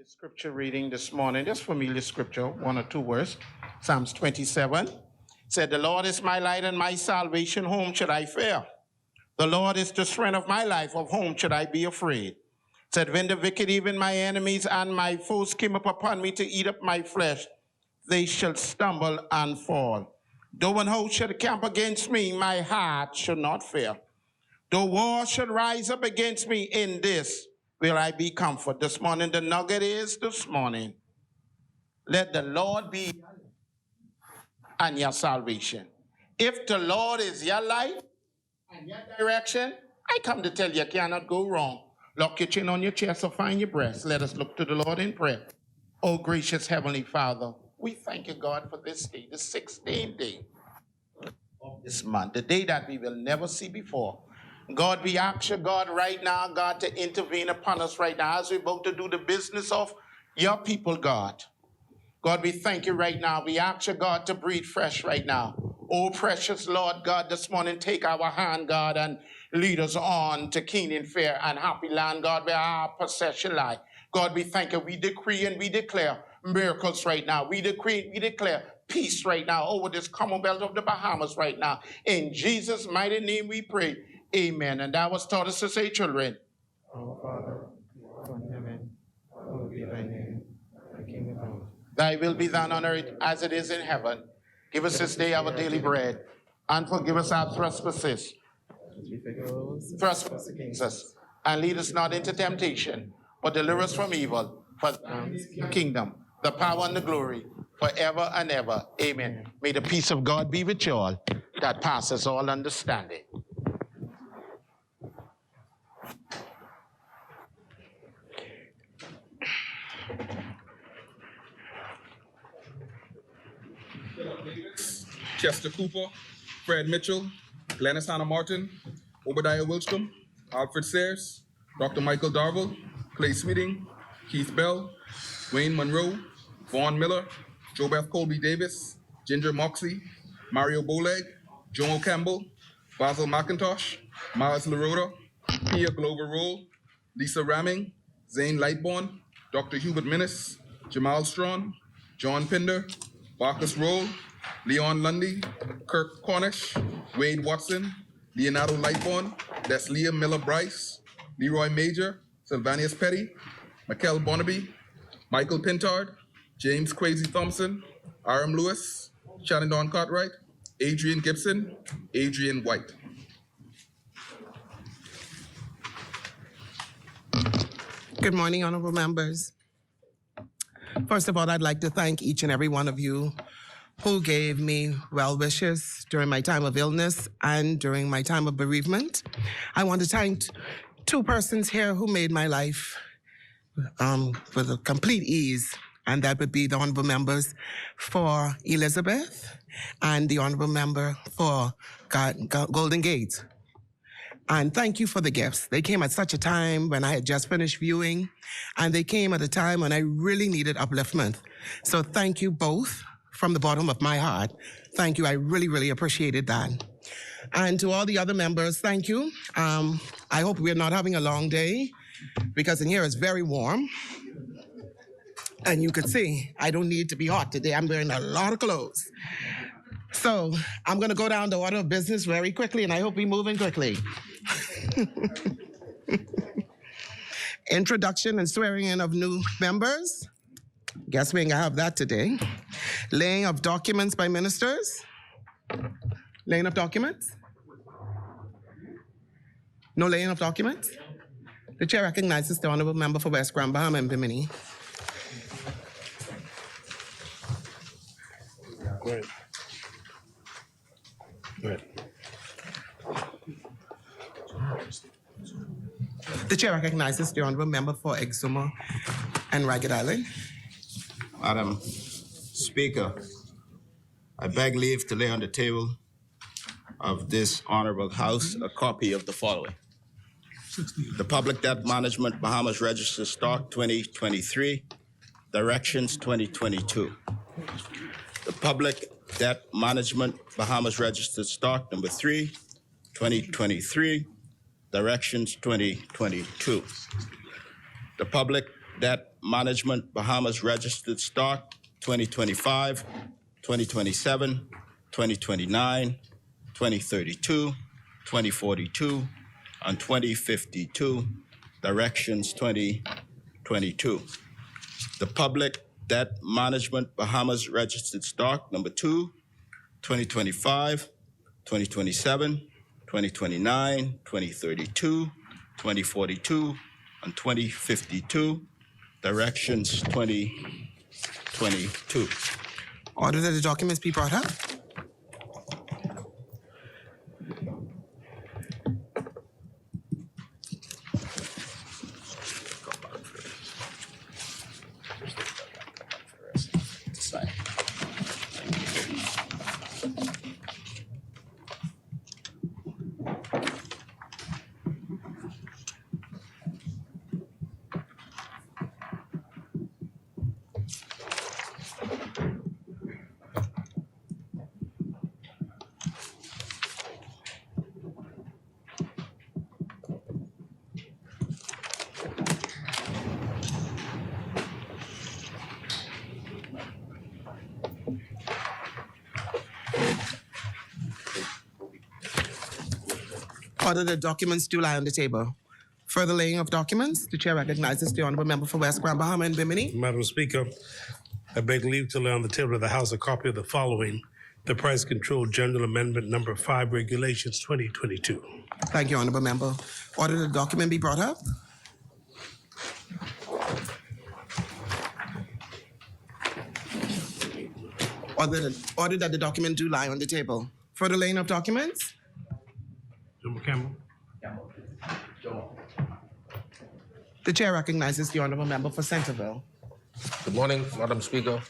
The scripture reading this morning, just familiar scripture, one or two words. Psalms 27 said, "The Lord is my light and my salvation, whom should I fear? The Lord is the strength of my life, of whom should I be afraid?" Said, "When the wicked, even my enemies and my foes, came up upon me to eat up my flesh, they shall stumble and fall. Though an host should camp against me, my heart should not fear. Though war should rise up against me, in this will I be comforted." This morning, the nugget is this morning, let the Lord be and your salvation. If the Lord is your light and your direction, I come to tell you cannot go wrong. Lock your chin on your chest or find your breast. Let us look to the Lord in prayer. Oh, gracious Heavenly Father, we thank you, God, for this day, the 16th day of this month, the day that we will never see before. God, we ask you, God, right now, God, to intervene upon us right now as we're about to do the business of your people, God. God, we thank you right now. We ask you, God, to breathe fresh right now. Oh, precious Lord God, this morning, take our hand, God, and lead us on to keen and fair and happy land, God, where our possession lie. God, we thank you. We decree and we declare miracles right now. We decree and we declare peace right now over this Commonwealth of the Bahamas right now. In Jesus' mighty name we pray. Amen. And that was taught us to say, children. Our Father, who art in heaven, hallowed be thy name. Thy kingdom come. Thy will be done on earth as it is in heaven. Give us this day our daily bread, and forgive us our trespasses. Trespass against us, and lead us not into temptation, but deliver us from evil. For thine is the kingdom, the power, and the glory, forever and ever. Amen. May the peace of God be with you all, that passes all understanding. Chester Cooper, Fred Mitchell, Glennis Hannah Martin, Obadiah Wilstrom, Alfred Sayers, Dr. Michael Darville, Clay Sweeting, Keith Bell, Wayne Monroe, Vaughn Miller, JoBeth Colby Davis, Ginger Moxley, Mario Boleg, Jomo Campbell, Basil McIntosh, Miles LaRoda, Pia Glover Roll, Lisa Ramming, Zane Lightbourne, Dr. Hubert Minnis, Jamal Strawn, John Pinder, Marcus Roll, Leon Lundy, Kirk Cornish, Wade Watson, Leonardo Lightbourne, Deslia Miller Bryce, Leroy Major, Sylvanus Petty, Mikel Bonnaby, Michael Pintard, James Crazy Thompson, Aram Lewis, Shannon Don Cartwright, Adrian Gibson, Adrian White. Good morning, honorable members. First of all, I'd like to thank each and every one of you who gave me well wishes during my time of illness and during my time of bereavement. I want to thank two persons here who made my life with a complete ease, and that would be the honorable members for Elizabeth and the honorable member for Golden Gate. And thank you for the gifts. They came at such a time when I had just finished viewing, and they came at a time when I really needed upliftment. So thank you both from the bottom of my heart. Thank you. I really, really appreciated that. And to all the other members, thank you. I hope we're not having a long day, because in here it's very warm. And you can see, I don't need to be hot today. I'm wearing a lot of clothes. So I'm going to go down the order of business very quickly, and I hope we're moving quickly. Introduction and swearing in of new members. Guess we ain't gonna have that today. Laying of documents by ministers. Laying of documents? No laying of documents? The chair recognizes the honorable member for West Grand Bahama and Bimini. Great. Good. The chair recognizes the honorable member for Exuma and Ragged Island. Madam Speaker, I beg leave to lay on the table of this honorable House a copy of the following. The Public Debt Management Bahamas Register Stock 2023, Directions 2022. The Public Debt Management Bahamas Registered Stock number 3, 2023, Directions 2022. The Public Debt Management Bahamas Registered Stock 2025, 2027, 2029, 2032, 2042, and 2052, Directions 2022. The Public Debt Management Bahamas Registered Stock number 2, 2025, 2027, 2029, 2032, 2042, and 2052, Directions 2022. Order that the documents be brought up. Sign. Order the documents do lie on the table. Further laying of documents, the chair recognizes the honorable member for West Grand, Bahama and Bimini. Madam Speaker, I beg leave to lay on the table of the House a copy of the following: the Price Control General Amendment Number 5 Regulations 2022. Thank you, honorable member. Order the document be brought up. Order that the document do lie on the table. Further laying of documents, Member Campbell. the chair recognizes the honorable member for Centerville. Good morning, Madam Speaker.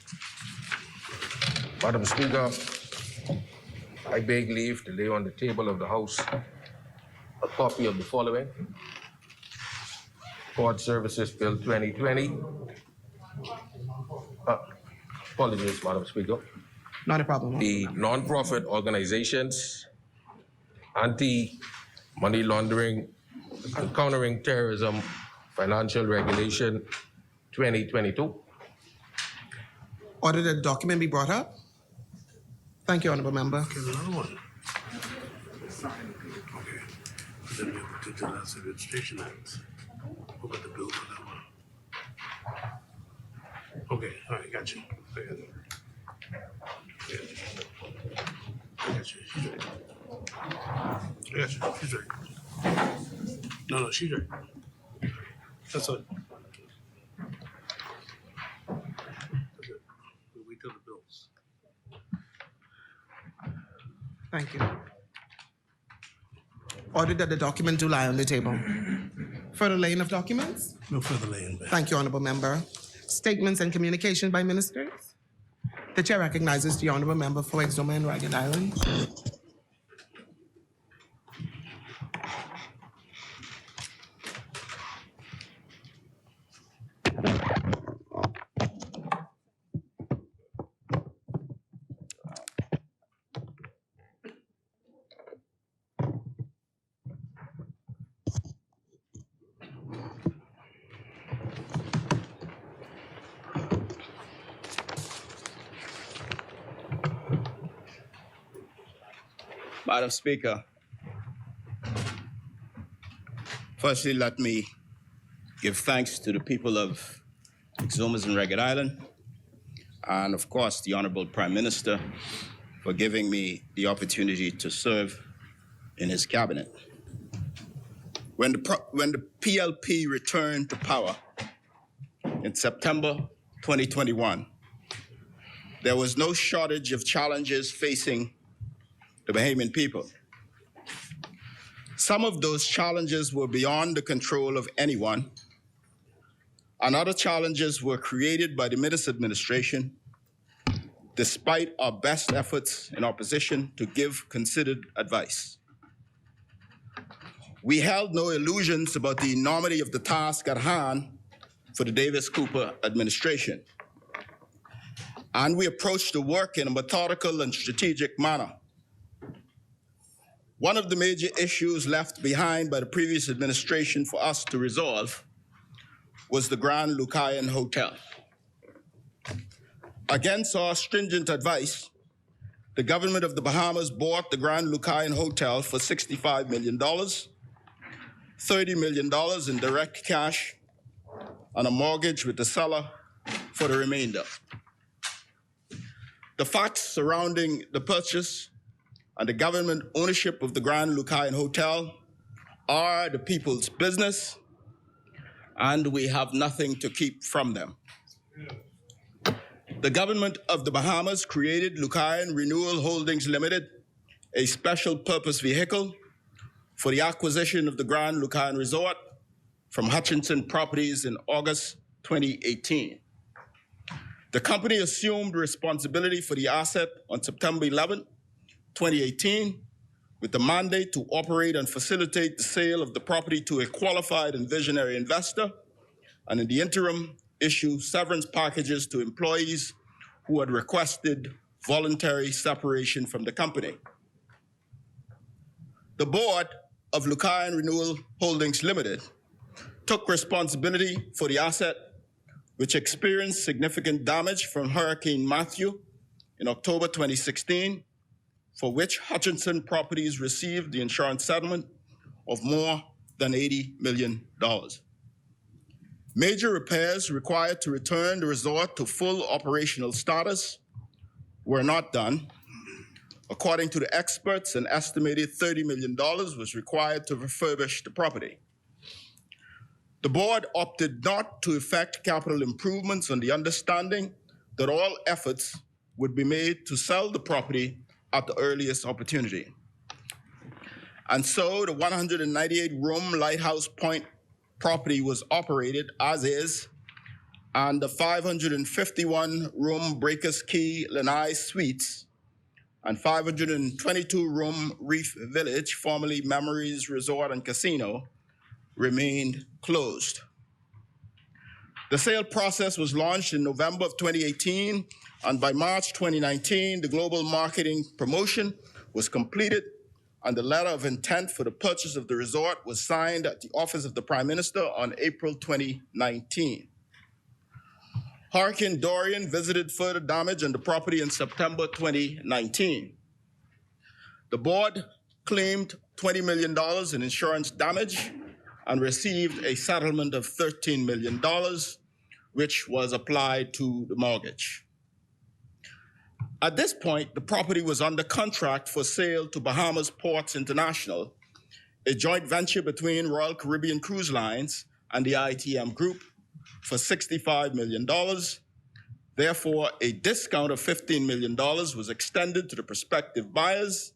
Madam Speaker, I beg leave to lay on the table of the House a copy of the following: Court Services Bill 2020. Apologies, Madam Speaker. Not a problem. The Non-Profit Organizations Anti-Money Laundering and Countering Terrorism Financial Regulation 2022. Order that the document be brought up. Thank you, honorable member. Okay, another one. Okay. Then we have to do the last registration act. We'll get the bill for that one. Okay, all right, got you. I got you. I got you. She's right. I got you. She's right. No, she's right. That's all. That's it. We'll wait till the bills. Thank you. Order that the document do lie on the table. Further laying of documents? No further laying back. Thank you, honorable member. Statements and communication by ministers? The chair recognizes the honorable member for Exuma and Ragged Island. Madam Speaker, firstly, let me give thanks to the people of Exumas and Ragged Island, and of course, the Honorable Prime Minister for giving me the opportunity to serve in his cabinet. When the PLP returned to power in September 2021, there was no shortage of challenges facing the Bahamian people. Some of those challenges were beyond the control of anyone, and other challenges were created by the Minister administration, despite our best efforts in opposition to give considered advice. We held no illusions about the enormity of the task at hand for the Davis-Cooper administration, and we approached the work in a methodical and strategic manner. One of the major issues left behind by the previous administration for us to resolve was the Grand Lucayan Hotel. Against our stringent advice, the government of the Bahamas bought the Grand Lucayan Hotel for $65 million, $30 million in direct cash, and a mortgage with the seller for the remainder. The facts surrounding the purchase and the government ownership of the Grand Lucayan Hotel are the people's business, and we have nothing to keep from them. The government of the Bahamas created Lucayan Renewal Holdings Limited, a special purpose vehicle for the acquisition of the Grand Lucayan Resort from Hutchinson Properties in August 2018. The company assumed responsibility for the asset on September 11, 2018, with the mandate to operate and facilitate the sale of the property to a qualified and visionary investor, and in the interim, issue severance packages to employees who had requested voluntary separation from the company. The board of Lucayan Renewal Holdings Limited took responsibility for the asset, which experienced significant damage from Hurricane Matthew in October 2016, for which Hutchinson Properties received the insurance settlement of more than $80 million. Major repairs required to return the resort to full operational status were not done. According to the experts, an estimated $30 million was required to refurbish the property. The board opted not to effect capital improvements on the understanding that all efforts would be made to sell the property at the earliest opportunity. And so the 198-room Lighthouse Point property was operated as is, and the 551-room Breakers Key Lanai Suites and 522-room Reef Village, formerly Memories Resort and Casino, remained closed. The sale process was launched in November of 2018, and by March 2019, the global marketing promotion was completed, and the letter of intent for the purchase of the resort was signed at the office of the Prime Minister on April 2019. Hurricane Dorian visited further damage on the property in September 2019. The board claimed $20 million in insurance damage and received a settlement of $13 million, which was applied to the mortgage. At this point, the property was under contract for sale to Bahamas Ports International, a joint venture between Royal Caribbean Cruise Lines and the ITM Group, for $65 million. Therefore, a discount of $15 million was extended to the prospective buyers,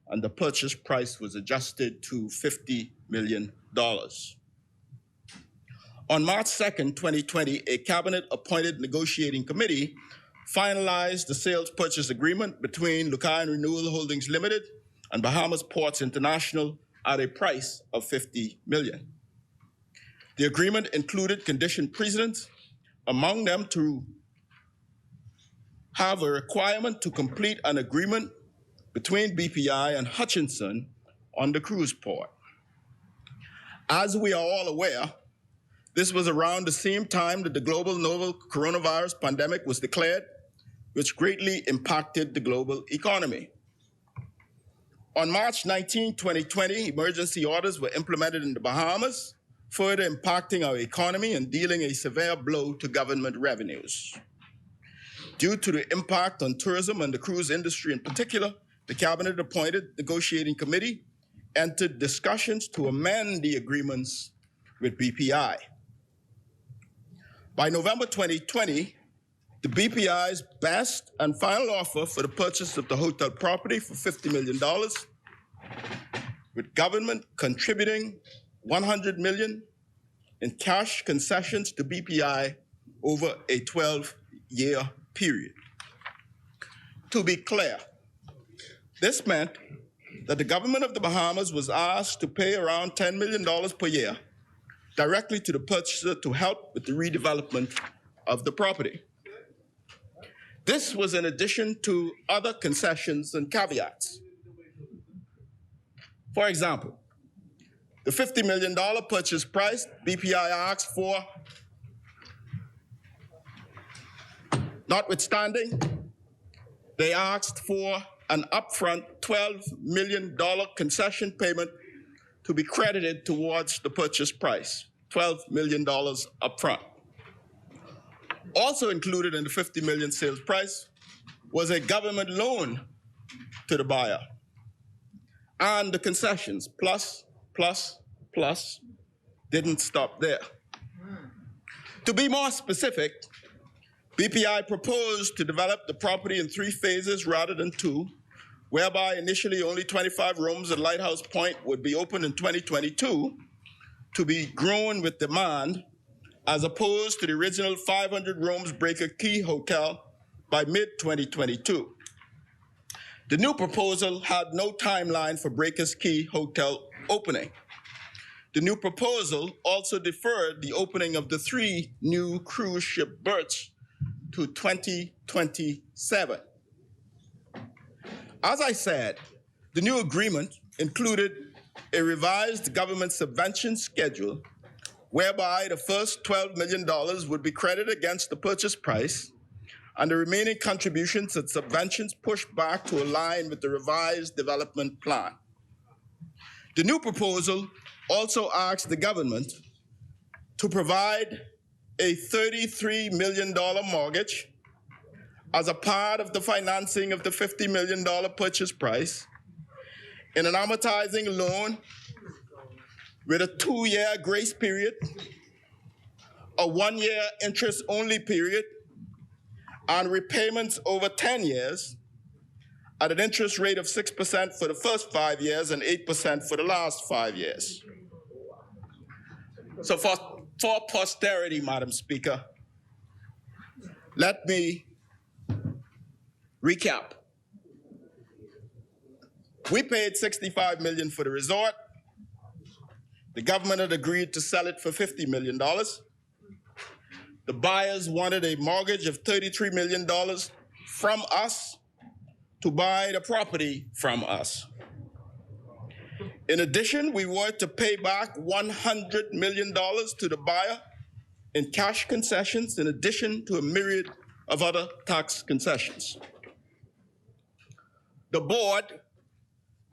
and the purchase price was adjusted to $50 million. On March 2nd, 2020, a cabinet-appointed negotiating committee finalized the sales purchase agreement between Lucayan Renewal Holdings Limited and Bahamas Ports International at a price of $50 million. The agreement included condition precedents, among them to have a requirement to complete an agreement between BPI and Hutchinson on the cruise port. As we are all aware, this was around the same time that the global novel coronavirus pandemic was declared, which greatly impacted the global economy. On March 19, 2020, emergency orders were implemented in the Bahamas, further impacting our economy and dealing a severe blow to government revenues. Due to the impact on tourism and the cruise industry in particular, the cabinet-appointed negotiating committee entered discussions to amend the agreements with BPI. By November 2020, the BPI's best and final offer for the purchase of the hotel property for $50 million, with government contributing $100 million in cash concessions to BPI over a 12-year period. To be clear, this meant that the government of the Bahamas was asked to pay around $10 million per year directly to the purchaser to help with the redevelopment of the property. This was in addition to other concessions and caveats. For example, the $50 million purchase price BPI asked for Notwithstanding, they asked for an upfront $12 million concession payment to be credited towards the purchase price, $12 million upfront. Also included in the $50 million sales price was a government loan to the buyer. And the concessions, plus, didn't stop there. To be more specific, BPI proposed to develop the property in 3 phases rather than 2, whereby initially only 25 rooms at Lighthouse Point would be open in 2022 to be grown with demand, as opposed to the original 500 rooms Breaker Key Hotel by mid-2022. The new proposal had no timeline for Breaker's Key Hotel opening. The new proposal also deferred the opening of the 3 new cruise ship berths to 2027. As I said, the new agreement included a revised government subvention schedule whereby the first $12 million would be credited against the purchase price and the remaining contributions and subventions pushed back to align with the revised development plan. The new proposal also asked the government to provide a $33 million mortgage as a part of the financing of the $50 million purchase price in an amortizing loan with a 2-year grace period, a 1-year interest-only period, and repayments over 10 years at an interest rate of 6% for the first 5 years and 8% for the last 5 years. So for posterity, Madam Speaker, let me recap. We paid $65 million for the resort. The government had agreed to sell it for $50 million. The buyers wanted a mortgage of $33 million from us to buy the property from us. In addition, we were to pay back $100 million to the buyer in cash concessions, in addition to a myriad of other tax concessions. The board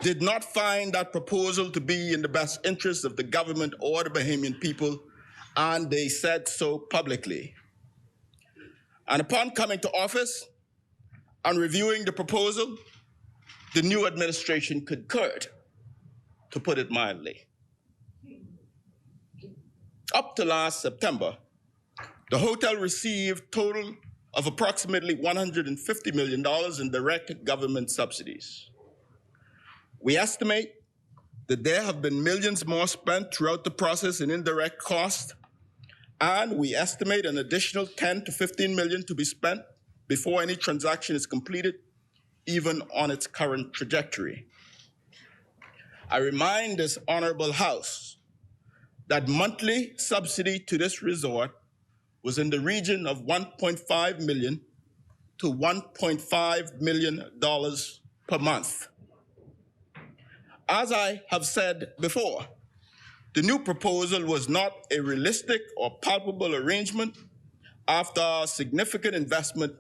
did not find that proposal to be in the best interest of the government or the Bahamian people, and they said so publicly. And upon coming to office and reviewing the proposal, the new administration concurred, to put it mildly. Up to last September, the hotel received a total of approximately $150 million in direct government subsidies. We estimate that there have been millions more spent throughout the process in indirect costs, and we estimate an additional 10 to 15 million to be spent before any transaction is completed, even on its current trajectory. I remind this honorable House that monthly subsidy to this resort was in the region of $1.5 million to $1.5 million per month. As I have said before, the new proposal was not a realistic or palpable arrangement after significant investment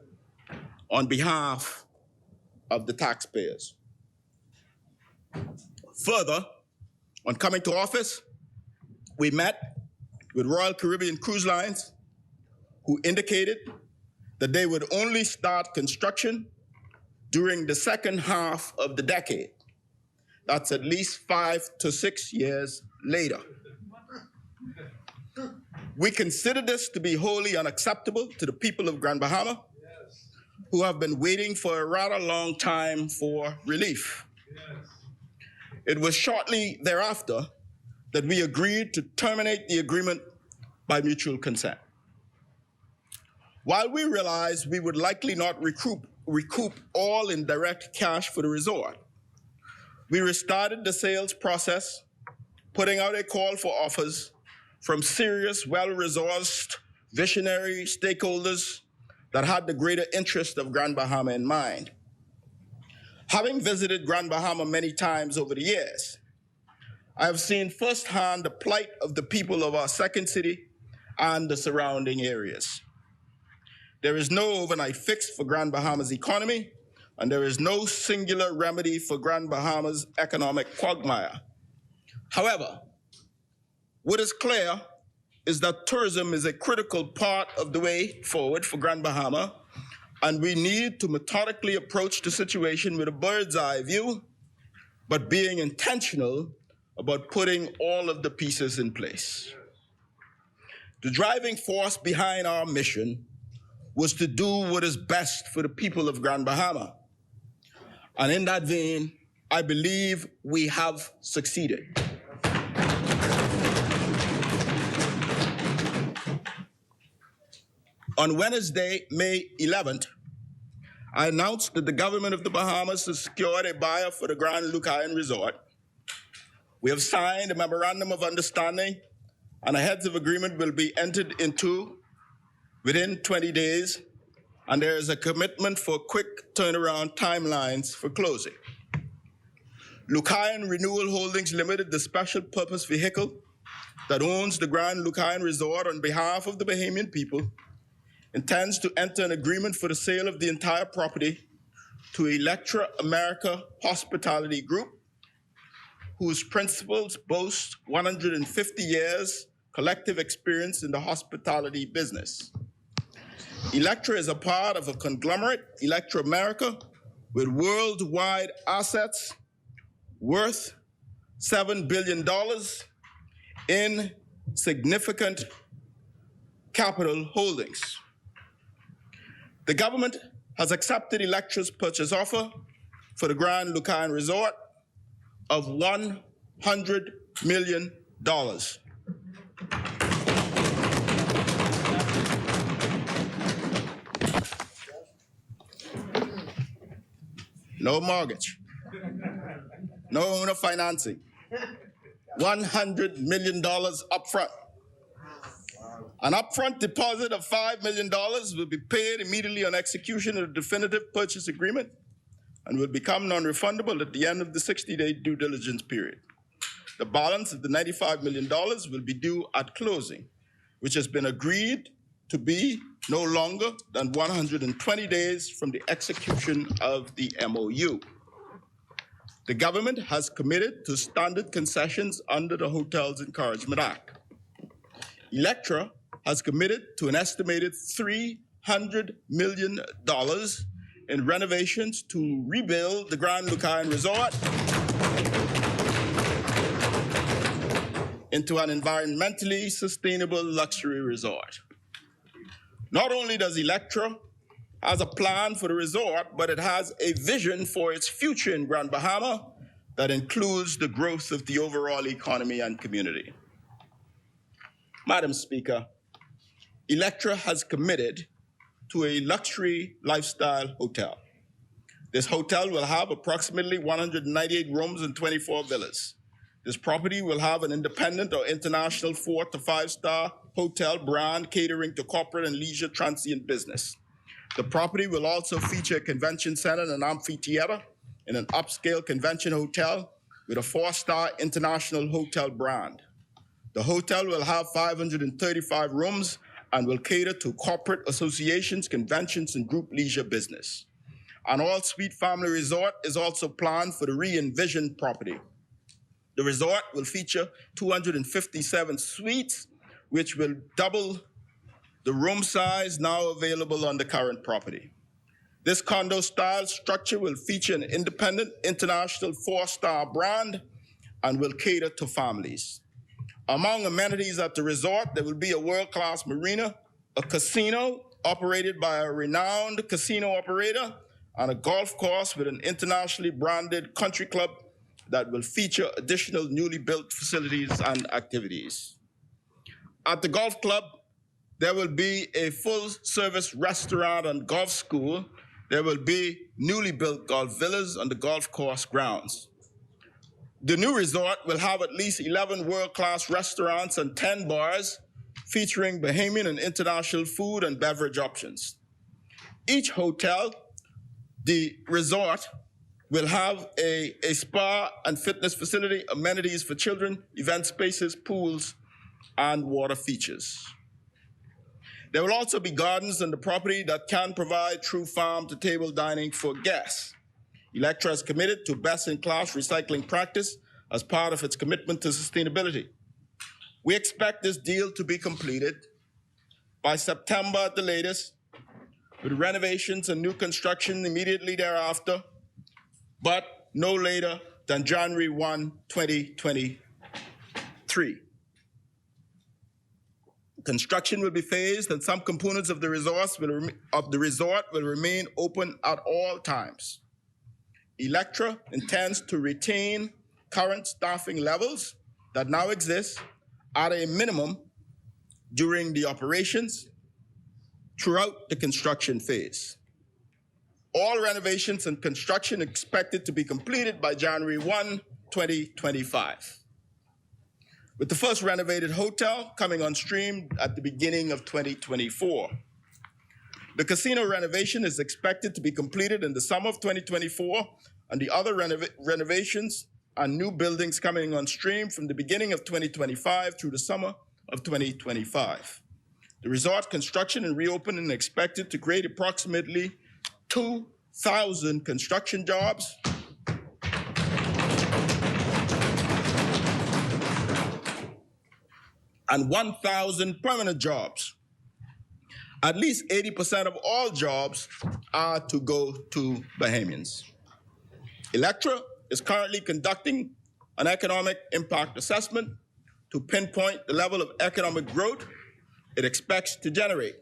on behalf of the taxpayers. Further, on coming to office, we met with Royal Caribbean Cruise Lines, who indicated that they would only start construction during the second half of the decade. That's at least 5 to 6 years later. We consider this to be wholly unacceptable to the people of Grand Bahama, who have been waiting for a rather long time for relief. It was shortly thereafter that we agreed to terminate the agreement by mutual consent. While we realized we would likely not recoup all in direct cash for the resort, we restarted the sales process, putting out a call for offers from serious, well-resourced, visionary stakeholders that had the greater interest of Grand Bahama in mind. Having visited Grand Bahama many times over the years, I have seen firsthand the plight of the people of our second city and the surrounding areas. There is no overnight fix for Grand Bahama's economy, and there is no singular remedy for Grand Bahama's economic quagmire. However, what is clear is that tourism is a critical part of the way forward for Grand Bahama, and we need to methodically approach the situation with a bird's eye view, but being intentional about putting all of the pieces in place. The driving force behind our mission was to do what is best for the people of Grand Bahama. And in that vein, I believe we have succeeded. On Wednesday, May 11th, I announced that the government of the Bahamas has secured a buyer for the Grand Lucayan Resort. We have signed a memorandum of understanding, and a heads of agreement will be entered into within 20 days, and there is a commitment for quick turnaround timelines for closing. Lucayan Renewal Holdings Limited, the special purpose vehicle that owns the Grand Lucayan Resort on behalf of the Bahamian people, intends to enter an agreement for the sale of the entire property to Electra America Hospitality Group, whose principals boast 150 years collective experience in the hospitality business. Electra is a part of a conglomerate, Electra America, with worldwide assets worth $7 billion in significant capital holdings. The government has accepted Electra's purchase offer for the Grand Lucayan Resort of $100 million. No mortgage, no owner financing, $100 million upfront. An upfront deposit of $5 million will be paid immediately on execution of the definitive purchase agreement and will become non-refundable at the end of the 60-day due diligence period. The balance of the $95 million will be due at closing, which has been agreed to be no longer than 120 days from the execution of the MOU. The government has committed to standard concessions under the Hotels Encouragement Act. Electra has committed to an estimated $300 million in renovations to rebuild the Grand Lucayan Resort into an environmentally sustainable luxury resort. Not only does Electra has a plan for the resort, but it has a vision for its future in Grand Bahama that includes the growth of the overall economy and community. Madam Speaker, Electra has committed to a luxury lifestyle hotel. This hotel will have approximately 198 rooms and 24 villas. This property will have an independent or international 4 to 5-star hotel brand catering to corporate and leisure transient business. The property will also feature a convention center and an amphitheater in an upscale convention hotel with a 4-star international hotel brand. The hotel will have 535 rooms and will cater to corporate associations, conventions, and group leisure business. An all-suite family resort is also planned for the re-envisioned property. The resort will feature 257 suites, which will double the room size now available on the current property. This condo-style structure will feature an independent international 4-star brand and will cater to families. Among amenities at the resort, there will be a world-class marina, a casino operated by a renowned casino operator, and a golf course with an internationally branded country club that will feature additional newly built facilities and activities. At the golf club, there will be a full-service restaurant and golf school. There will be newly built golf villas on the golf course grounds. The new resort will have at least 11 world-class restaurants and 10 bars featuring Bahamian and international food and beverage options. Each hotel, the resort, will have a spa and fitness facility, amenities for children, event spaces, pools, and water features. There will also be gardens on the property that can provide true farm-to-table dining for guests. Electra is committed to best-in-class recycling practice as part of its commitment to sustainability. We expect this deal to be completed by September at the latest, with renovations and new construction immediately thereafter, but no later than January 1, 2023. Construction will be phased and some components of the resort will remain open at all times. Electra intends to retain current staffing levels that now exist at a minimum during the operations throughout the construction phase. All renovations and construction expected to be completed by January 1, 2025. With the first renovated hotel coming on stream at the beginning of 2024. The casino renovation is expected to be completed in the summer of 2024, and the other renovations and new buildings coming on stream from the beginning of 2025 through the summer of 2025. The resort construction and reopening are expected to create approximately 2,000 construction jobs, and 1,000 permanent jobs. At least 80% of all jobs are to go to Bahamians. Electra is currently conducting an economic impact assessment to pinpoint the level of economic growth it expects to generate.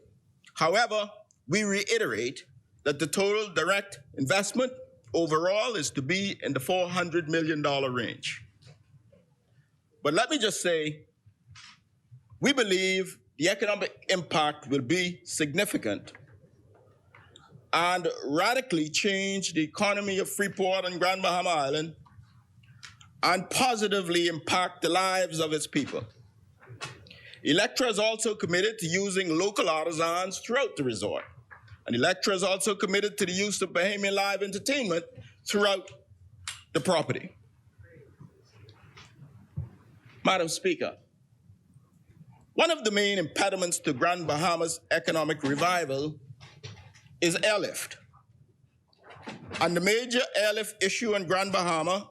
However, we reiterate that the total direct investment overall is to be in the $400 million range. But let me just say, we believe the economic impact will be significant and radically change the economy of Freeport and Grand Bahama Island and positively impact the lives of its people. Electra is also committed to using local artisans throughout the resort. And Electra is also committed to the use of Bahamian live entertainment throughout the property. Madam Speaker, one of the main impediments to Grand Bahama's economic revival is airlift. And the major airlift issue in Grand Bahama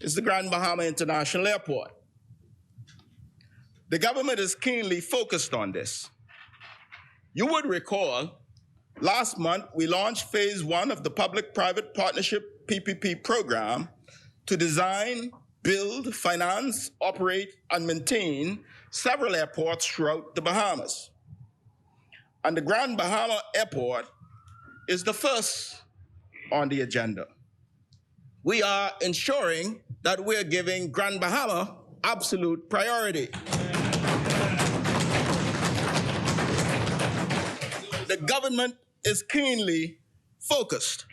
is the Grand Bahama International Airport. The government is keenly focused on this. You would recall, last month we launched phase 1 of the Public-Private Partnership PPP program to design, build, finance, operate, and maintain several airports throughout the Bahamas. And the Grand Bahama Airport is the first on the agenda. We are ensuring that we're giving Grand Bahama absolute priority. The government is keenly focused.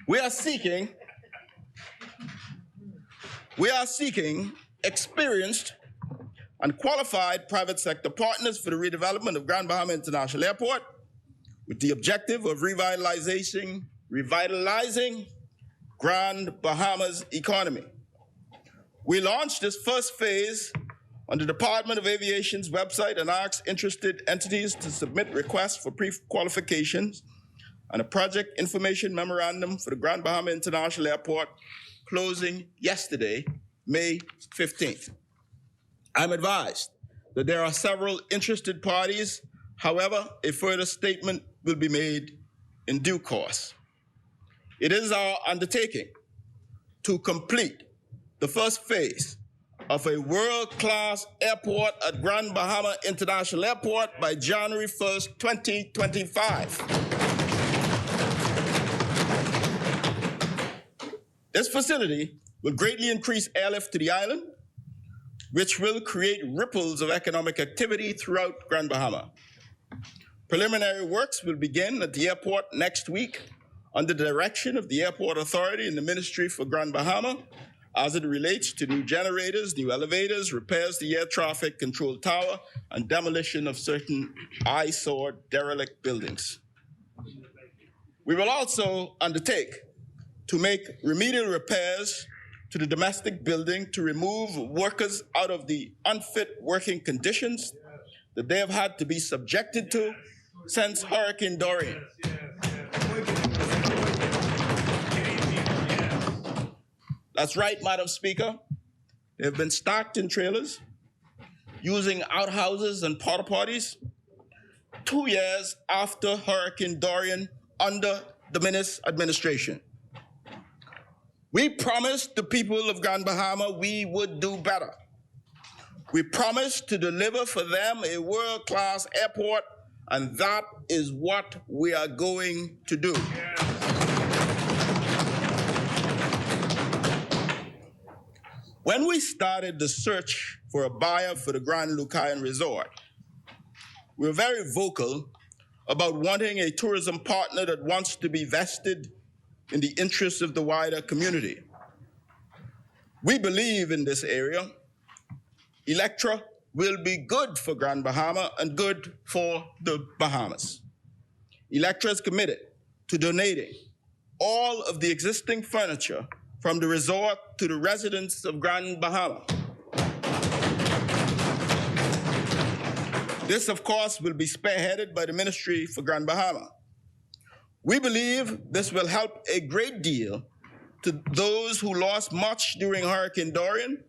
We are seeking experienced and qualified private sector partners for the redevelopment of Grand Bahama International Airport with the objective of revitalizing Grand Bahama's economy. We launched this first phase on the Department of Aviation's website and asked interested entities to submit requests for pre-qualifications and a project information memorandum for the Grand Bahama International Airport closing yesterday, May 15th. I'm advised that there are several interested parties. However, a further statement will be made in due course. It is our undertaking to complete the first phase of a world-class airport at Grand Bahama International Airport by January 1st, 2025. This facility will greatly increase airlift to the island, which will create ripples of economic activity throughout Grand Bahama. Preliminary works will begin at the airport next week under the direction of the Airport Authority and the Ministry for Grand Bahama as it relates to new generators, new elevators, repairs to the air traffic control tower, and demolition of certain eyesore derelict buildings. We will also undertake to make remedial repairs to the domestic building to remove workers out of the unfit working conditions that they have had to be subjected to since Hurricane Dorian. That's right, Madam Speaker. They have been stacked in trailers, using outhouses and porta potties 2 years after Hurricane Dorian under the Minnis administration. We promised the people of Grand Bahama we would do better. We promised to deliver for them a world-class airport, and that is what we are going to do. When we started the search for a buyer for the Grand Lucayan Resort, we were very vocal about wanting a tourism partner that wants to be vested in the interests of the wider community. We believe in this area. Electra will be good for Grand Bahama and good for the Bahamas. Electra is committed to donating all of the existing furniture from the resort to the residents of Grand Bahama. This, of course, will be spearheaded by the Ministry for Grand Bahama. We believe this will help a great deal to those who lost much during Hurricane Dorian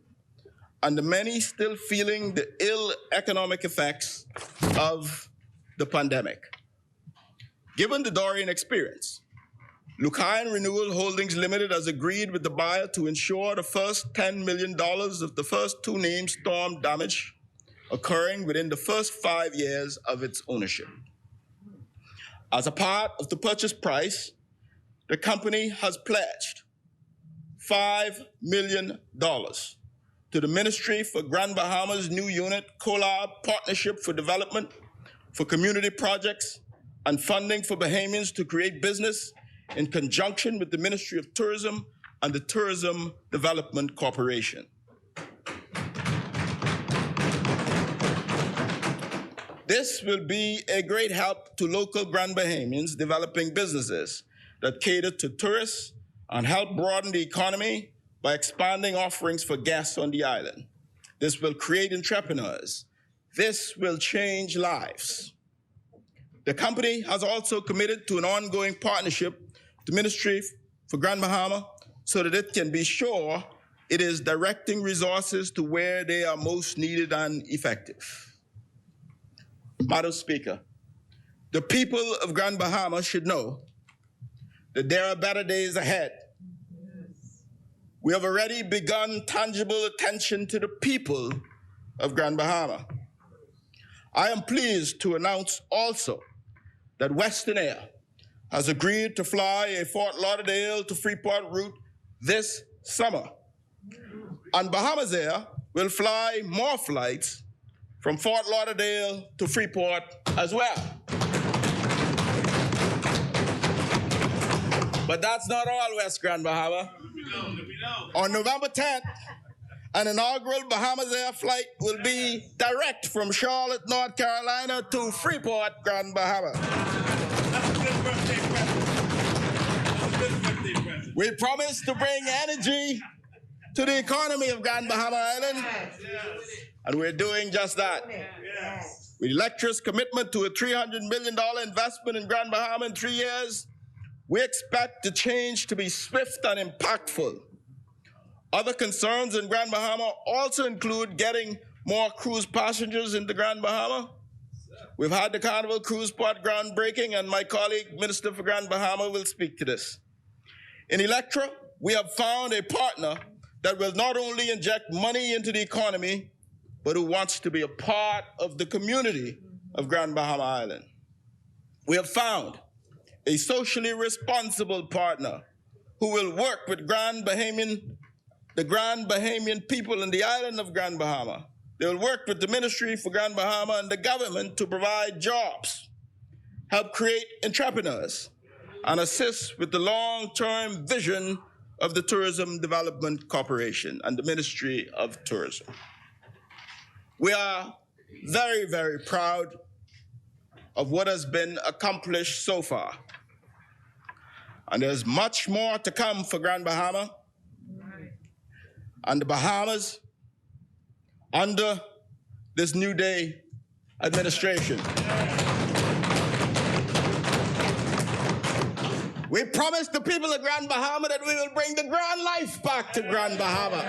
and the many still feeling the ill economic effects of the pandemic. Given the Dorian experience, Lucayan Renewal Holdings Limited has agreed with the buyer to insure the first $10 million of the first 2 named storm damage occurring within the first 5 years of its ownership. As a part of the purchase price, the company has pledged $5 million to the Ministry for Grand Bahama's new unit, COLAB, Partnership for Development, for community projects and funding for Bahamians to create business in conjunction with the Ministry of Tourism and the Tourism Development Corporation. This will be a great help to local Grand Bahamians developing businesses that cater to tourists and help broaden the economy by expanding offerings for guests on the island. This will create entrepreneurs. This will change lives. The company has also committed to an ongoing partnership with the Ministry for Grand Bahama so that it can be sure it is directing resources to where they are most needed and effective. Madam Speaker, the people of Grand Bahama should know that there are better days ahead. We have already begun tangible attention to the people of Grand Bahama. I am pleased to announce also that Western Air has agreed to fly a Fort Lauderdale to Freeport route this summer. And Bahamas Air will fly more flights from Fort Lauderdale to Freeport as well. But that's not all, West Grand Bahama. On November 10th, an inaugural Bahamas Air flight will be direct from Charlotte, North Carolina to Freeport, Grand Bahama. We promise to bring energy to the economy of Grand Bahama Island, and we're doing just that. With Electra's commitment to a $300 million investment in Grand Bahama in 3 years, we expect the change to be swift and impactful. Other concerns in Grand Bahama also include getting more cruise passengers into Grand Bahama. We've had the Carnival cruise port groundbreaking, and my colleague, Minister for Grand Bahama, will speak to this. In Electra, we have found a partner that will not only inject money into the economy, but who wants to be a part of the community of Grand Bahama Island. We have found a socially responsible partner who will work with the Grand Bahamian people in the island of Grand Bahama. They will work with the Ministry for Grand Bahama and the government to provide jobs, help create entrepreneurs, and assist with the long-term vision of the Tourism Development Corporation and the Ministry of Tourism. We are very, very proud of what has been accomplished so far. And there's much more to come for Grand Bahama and the Bahamas under this new day administration. We promised the people of Grand Bahama that we will bring the grand life back to Grand Bahama.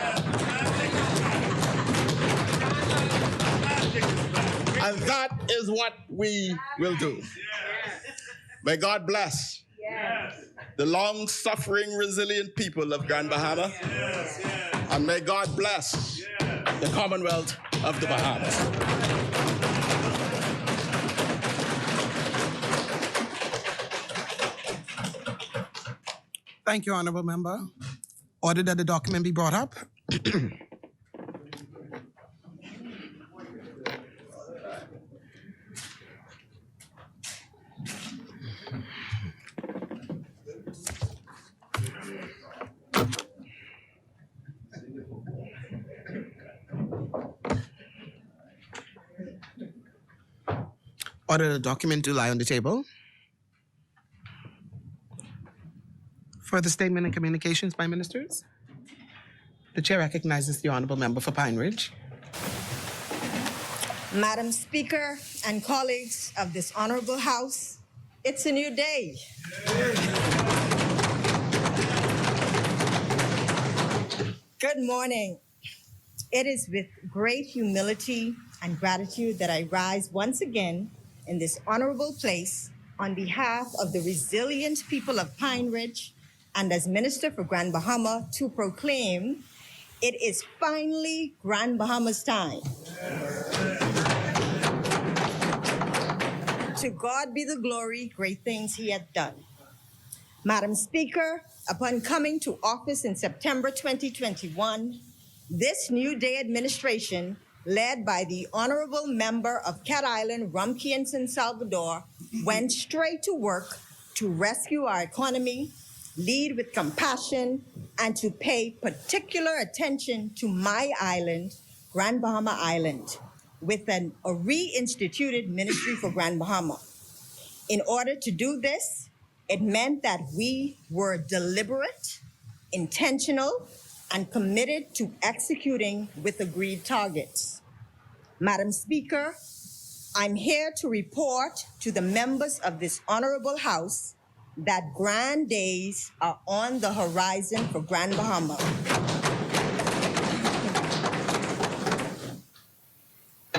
And that is what we will do. May God bless the long-suffering, resilient people of Grand Bahama. And may God bless the Commonwealth of the Bahamas. Thank you, Honorable Member. Order that the document be brought up. Order the document to lie on the table. Further statement and communications by ministers. The chair recognizes the honorable member for Pine Ridge. Madam Speaker and colleagues of this honorable House, it's a new day. Good morning. It is with great humility and gratitude that I rise once again in this honorable place on behalf of the resilient people of Pine Ridge and as Minister for Grand Bahama to proclaim it is finally Grand Bahama's time. To God be the glory, great things he hath done. Madam Speaker, upon coming to office in September 2021, this New Day administration, led by the honorable member of Cat Island, Rumkey and San Salvador, went straight to work to rescue our economy, lead with compassion, and to pay particular attention to my island, Grand Bahama Island, with a reinstituted Ministry for Grand Bahama. In order to do this, it meant that we were deliberate, intentional, and committed to executing with agreed targets. Madam Speaker, I'm here to report to the members of this honorable House that grand days are on the horizon for Grand Bahama.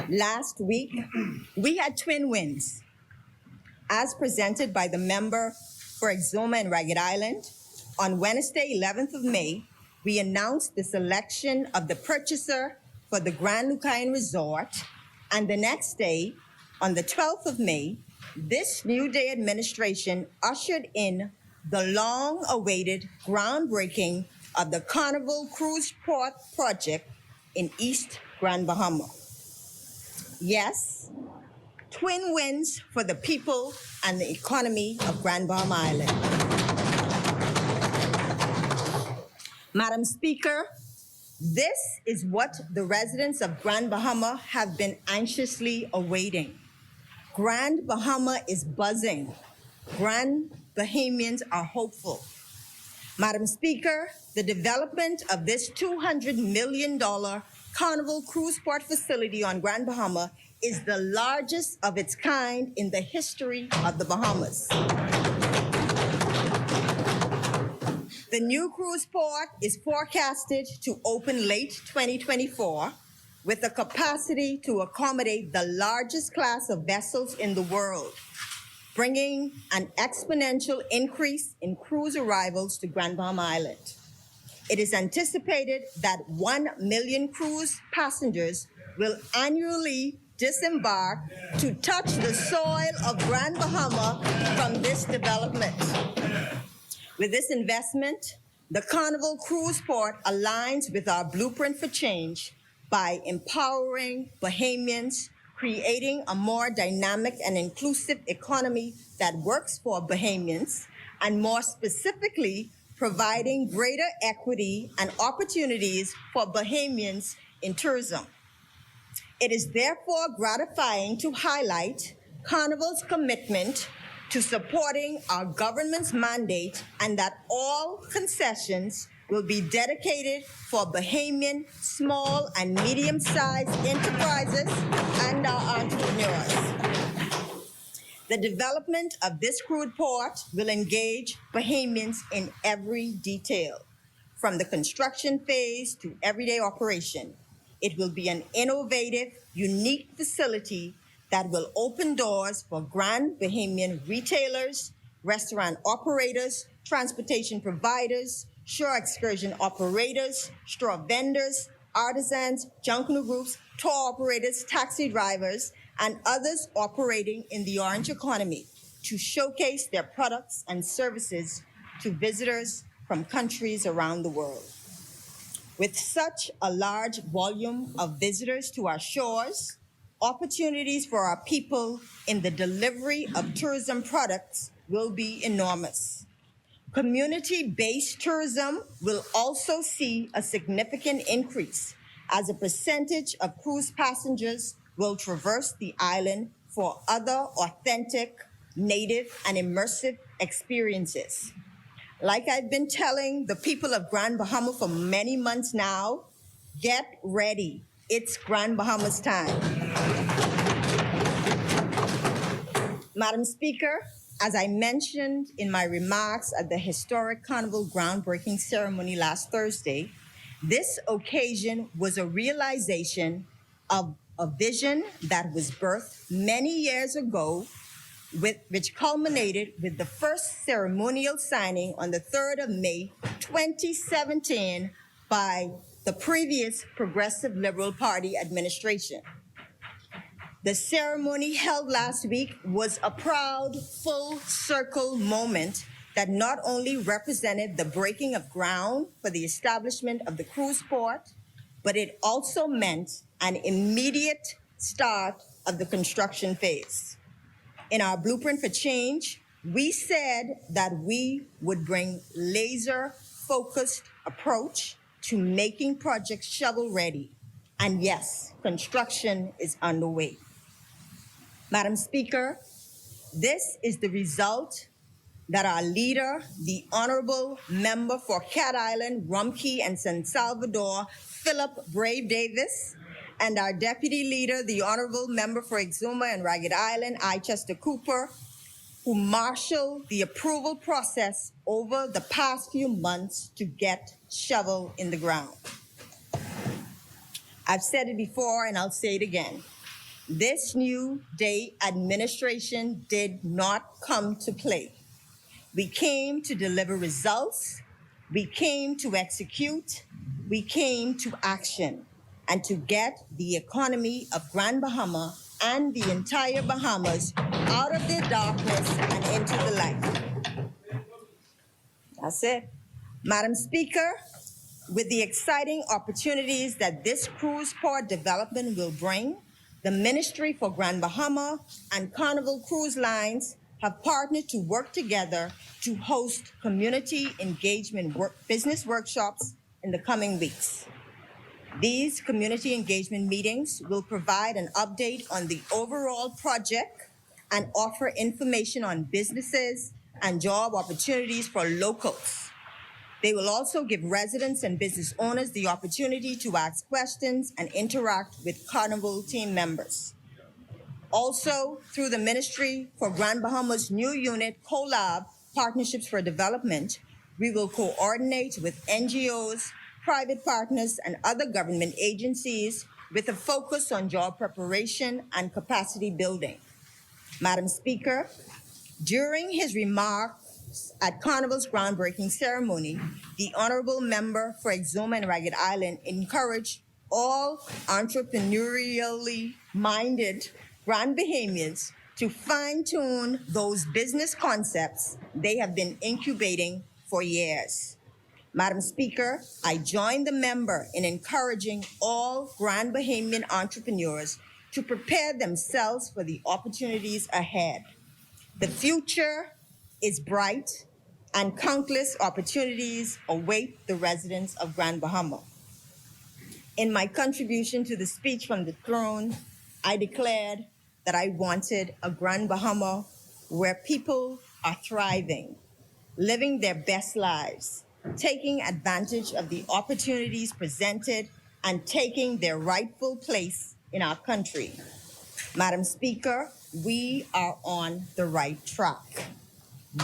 Last week, we had twin wins. As presented by the member for Exuma and Ragged Island, on Wednesday, 11th of May, we announced the selection of the purchaser for the Grand Lucayan Resort, and the next day, on the 12th of May, this New Day administration ushered in the long-awaited groundbreaking of the Carnival Cruise Port project in East Grand Bahama. Yes, twin wins for the people and the economy of Grand Bahama Island. Madam Speaker, this is what the residents of Grand Bahama have been anxiously awaiting. Grand Bahama is buzzing. Grand Bahamians are hopeful. Madam Speaker, the development of this $200 million Carnival Cruise Port facility on Grand Bahama is the largest of its kind in the history of the Bahamas. The new cruise port is forecasted to open late 2024 with a capacity to accommodate the largest class of vessels in the world, bringing an exponential increase in cruise arrivals to Grand Bahama Island. It is anticipated that 1 million cruise passengers will annually disembark to touch the soil of Grand Bahama from this development. With this investment, the Carnival Cruise Port aligns with our blueprint for change by empowering Bahamians, creating a more dynamic and inclusive economy that works for Bahamians, and more specifically, providing greater equity and opportunities for Bahamians in tourism. It is therefore gratifying to highlight Carnival's commitment to supporting our government's mandate and that all concessions will be dedicated for Bahamian small and medium-sized enterprises and our entrepreneurs. The development of this crude port will engage Bahamians in every detail, from the construction phase to everyday operation. It will be an innovative, unique facility that will open doors for Grand Bahamian retailers, restaurant operators, transportation providers, shore excursion operators, straw vendors, artisans, jungle groups, tour operators, taxi drivers, and others operating in the orange economy to showcase their products and services to visitors from countries around the world. With such a large volume of visitors to our shores, opportunities for our people in the delivery of tourism products will be enormous. Community-based tourism will also see a significant increase as a percentage of cruise passengers will traverse the island for other authentic, native, and immersive experiences. Like I've been telling the people of Grand Bahama for many months now, get ready. It's Grand Bahama's time. Madam Speaker, as I mentioned in my remarks at the historic Carnival groundbreaking ceremony last Thursday, this occasion was a realization of a vision that was birthed many years ago, which culminated with the first ceremonial signing on the 3rd of May, 2017 by the previous Progressive Liberal Party administration. The ceremony held last week was a proud, full circle moment that not only represented the breaking of ground for the establishment of the cruise port, but it also meant an immediate start of the construction phase. In our blueprint for change, we said that we would bring laser-focused approach to making projects shovel-ready. And yes, construction is underway. Madam Speaker, this is the result that our leader, the Honorable Member for Cat Island, Rumkey, and San Salvador, Philip Brave Davis, and our Deputy Leader, the Honorable Member for Exuma and Ragged Island, Chester Cooper, who marshaled the approval process over the past few months to get shovel in the ground. I've said it before and I'll say it again. This new day administration did not come to play. We came to deliver results, we came to execute, we came to action, and to get the economy of Grand Bahama and the entire Bahamas out of the darkness and into the light. That's it. Madam Speaker, with the exciting opportunities that this cruise port development will bring, the Ministry for Grand Bahama and Carnival Cruise Lines have partnered to work together to host community engagement business workshops in the coming weeks. These community engagement meetings will provide an update on the overall project and offer information on businesses and job opportunities for locals. They will also give residents and business owners the opportunity to ask questions and interact with Carnival team members. Also, through the Ministry for Grand Bahama's new unit, CoLab, Partnerships for Development, we will coordinate with NGOs, private partners, and other government agencies with a focus on job preparation and capacity building. Madam Speaker, during his remarks at Carnival's groundbreaking ceremony, the Honorable Member for Exuma and Ragged Island encouraged all entrepreneurially minded Grand Bahamians to fine-tune those business concepts they have been incubating for years. Madam Speaker, I join the member in encouraging all Grand Bahamian entrepreneurs to prepare themselves for the opportunities ahead. The future is bright and countless opportunities await the residents of Grand Bahama. In my contribution to the speech from the throne, I declared that I wanted a Grand Bahama where people are thriving, living their best lives, taking advantage of the opportunities presented, and taking their rightful place in our country. Madam Speaker, we are on the right track.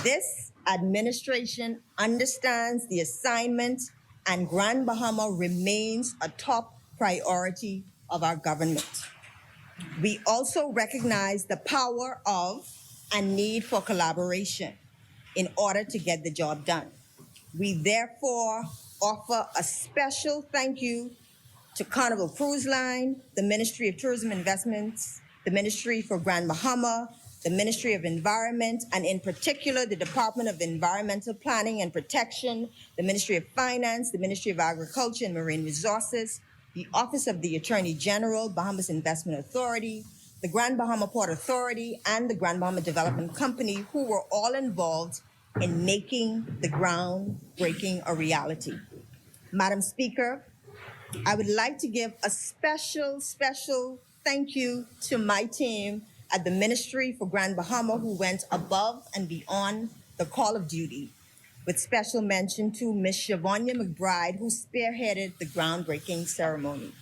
This administration understands the assignment, and Grand Bahama remains a top priority of our government. We also recognize the power of and need for collaboration in order to get the job done. We therefore offer a special thank you to Carnival Cruise Line, the Ministry of Tourism Investments, the Ministry for Grand Bahama, the Ministry of Environment, and in particular, the Department of Environmental Planning and Protection, the Ministry of Finance, the Ministry of Agriculture and Marine Resources, the Office of the Attorney General, Bahamas Investment Authority, the Grand Bahama Port Authority, and the Grand Bahama Development Company, who were all involved in making the groundbreaking a reality. Madam Speaker, I would like to give a special thank you to my team at the Ministry for Grand Bahama, who went above and beyond the call of duty, with special mention to Ms. Shavonia McBride, who spearheaded the groundbreaking ceremony.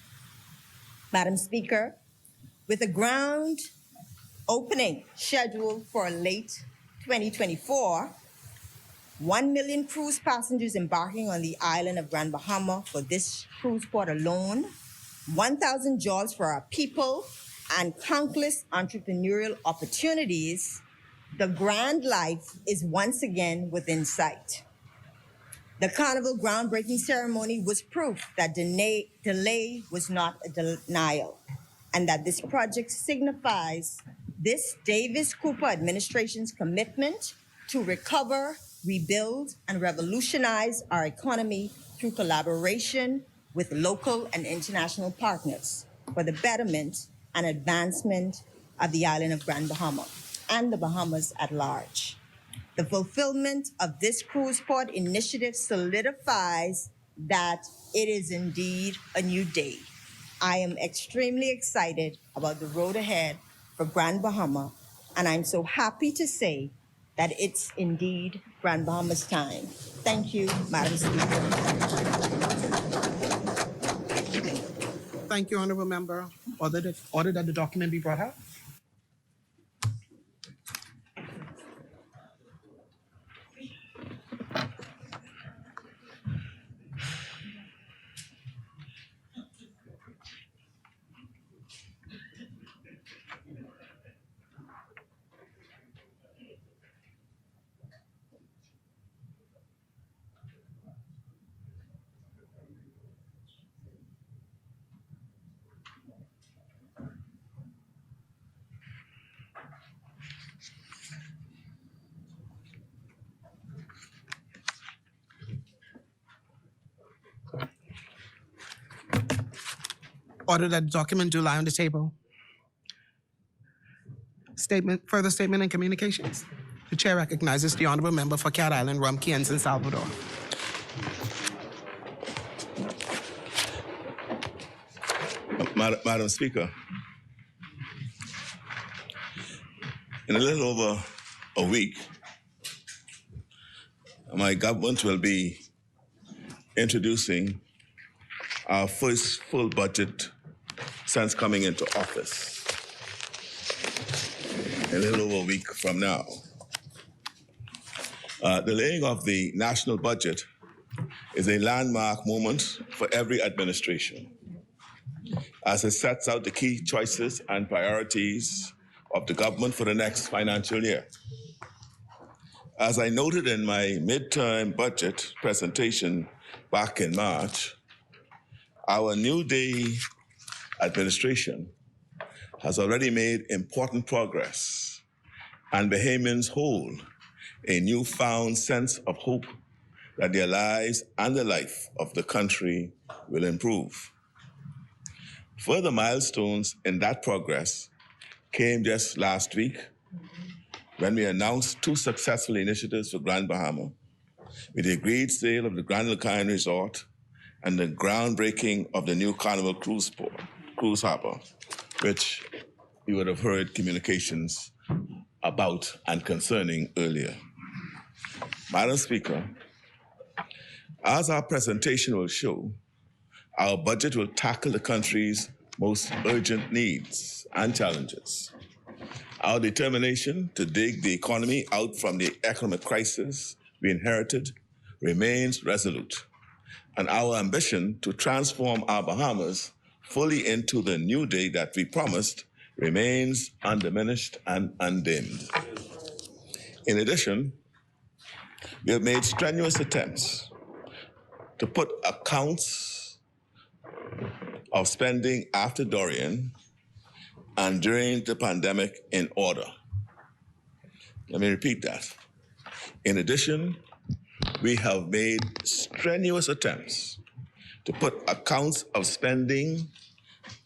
Madam Speaker, with a ground opening scheduled for late 2024, 1 million cruise passengers embarking on the island of Grand Bahama for this cruise port alone, 1,000 jobs for our people, and countless entrepreneurial opportunities, the grand life is once again within sight. The Carnival groundbreaking ceremony was proof that delay was not a denial, and that this project signifies this Davis-Cooper administration's commitment to recover, rebuild, and revolutionize our economy through collaboration with local and international partners for the betterment and advancement of the island of Grand Bahama and the Bahamas at large. The fulfillment of this cruise port initiative solidifies that it is indeed a new day. I am extremely excited about the road ahead for Grand Bahama, and I'm so happy to say that it's indeed Grand Bahama's time. Thank you, Madam Speaker. Thank you, Honorable Member. Order that the document be brought out. Order that the document do lie on the table. Further statement and communications. The chair recognizes the Honorable Member for Cat Island, Rum Cay, and San Salvador. Madam Speaker, in a little over a week, my government will be introducing our first full budget since coming into office, a little over a week from now. The laying of the national budget is a landmark moment for every administration, as it sets out the key choices and priorities of the government for the next financial year. As I noted in my midterm budget presentation back in March, our New Day administration has already made important progress, and Bahamians hold a newfound sense of hope that their lives and the life of the country will improve. Further milestones in that progress came just last week when we announced 2 successful initiatives for Grand Bahama, with the agreed sale of the Grand Lucayan Resort and the groundbreaking of the new Carnival cruise harbor, which you would have heard communications about and concerning earlier. Madam Speaker, As our presentation will show, our budget will tackle the country's most urgent needs and challenges. Our determination to dig the economy out from the economic crisis we inherited remains resolute, and our ambition to transform our Bahamas fully into the new day that we promised remains undiminished and undimmed. In addition, we have made strenuous attempts to put accounts of spending after Dorian and during the pandemic in order. Let me repeat that. In addition, we have made strenuous attempts to put accounts of spending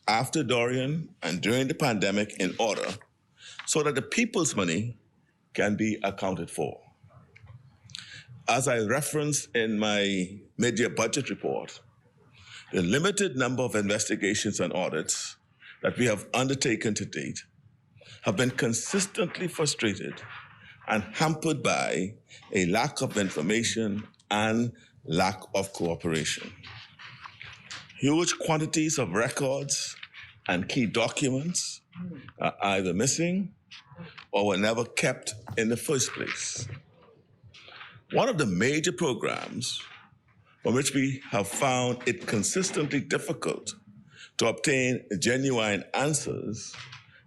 after Dorian and during the pandemic in order so that the people's money can be accounted for. As I referenced in my mid-year budget report, the limited number of investigations and audits that we have undertaken to date have been consistently frustrated and hampered by a lack of information and lack of cooperation. Huge quantities of records and key documents are either missing or were never kept in the first place. One of the major programs from which we have found it consistently difficult to obtain genuine answers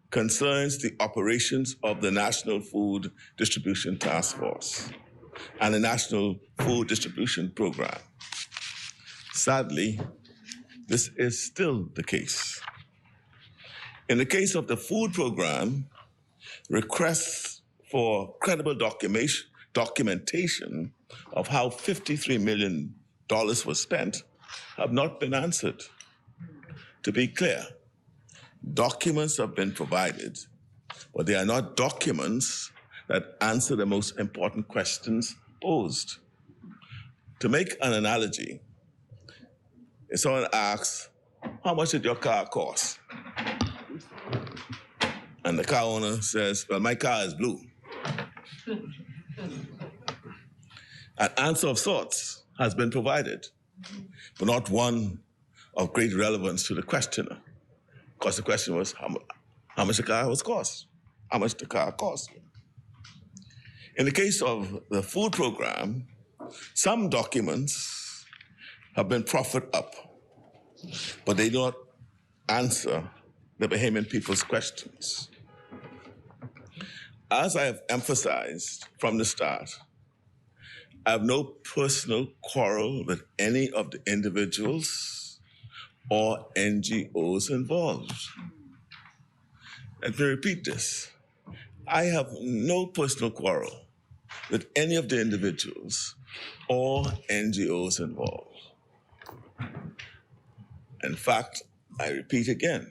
concerns the operations of the National Food Distribution Task Force and the National Food Distribution Program. Sadly, this is still the case. In the case of the food program, requests for credible documentation of how $53 million was spent have not been answered. To be clear, documents have been provided, but they are not documents that answer the most important questions posed. To make an analogy, if someone asks, how much did your car cost? And the car owner says, well, my car is blue. An answer of sorts has been provided, but not one of great relevance to the questioner, because the question was how much the car was cost, how much the car cost. In the case of the food program, some documents have been proffered up, but they do not answer the Bahamian people's questions. As I have emphasized from the start, I have no personal quarrel with any of the individuals or NGOs involved. Let me repeat this. I have no personal quarrel with any of the individuals or NGOs involved. In fact, I repeat again,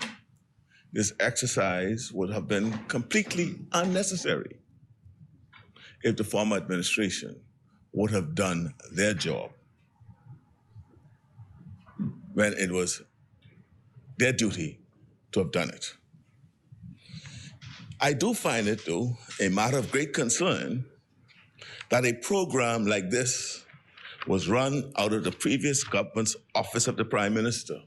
this exercise would have been completely unnecessary if the former administration would have done their job when it was their duty to have done it. I do find it, though, a matter of great concern that a program like this was run out of the previous government's Office of the Prime Minister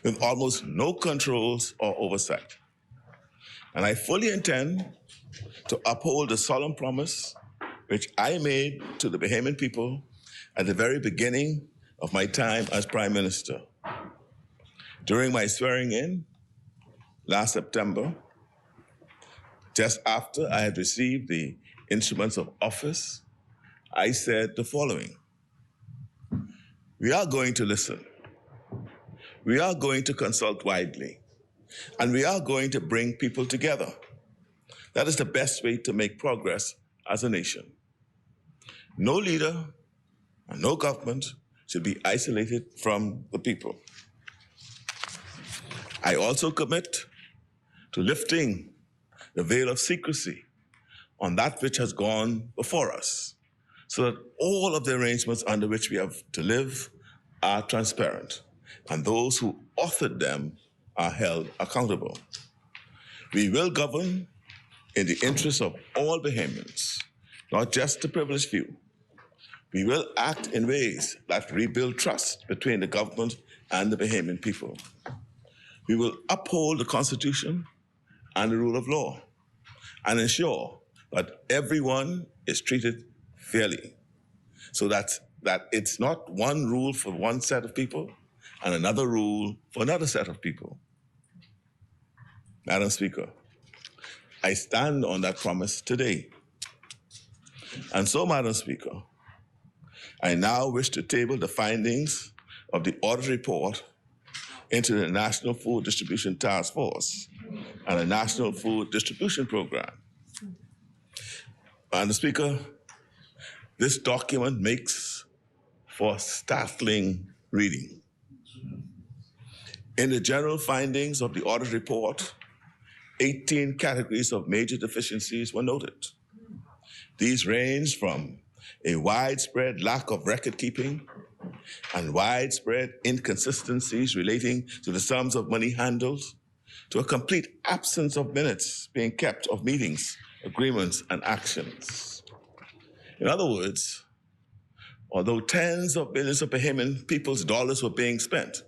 with almost no controls or oversight. And I fully intend to uphold the solemn promise which I made to the Bahamian people at the very beginning of my time as Prime Minister. During my swearing in last September, just after I had received the instruments of office, I said the following: we are going to listen. We are going to consult widely, and we are going to bring people together. That is the best way to make progress as a nation. No leader and no government should be isolated from the people. I also commit to lifting the veil of secrecy on that which has gone before us, so that all of the arrangements under which we have to live are transparent, and those who authored them are held accountable. We will govern in the interests of all Bahamians, not just the privileged few. We will act in ways that rebuild trust between the government and the Bahamian people. We will uphold the Constitution and the rule of law and ensure that everyone is treated fairly, so that it's not one rule for one set of people and another rule for another set of people. Madam Speaker, I stand on that promise today. And so, Madam Speaker, I now wish to table the findings of the audit report into the National Food Distribution Task Force and the National Food Distribution Program. Madam Speaker, this document makes for startling reading. In the general findings of the audit report, 18 categories of major deficiencies were noted. These range from a widespread lack of record keeping and widespread inconsistencies relating to the sums of money handled, to a complete absence of minutes being kept of meetings, agreements, and actions. In other words, although tens of billions of Bahamian people's dollars were being spent,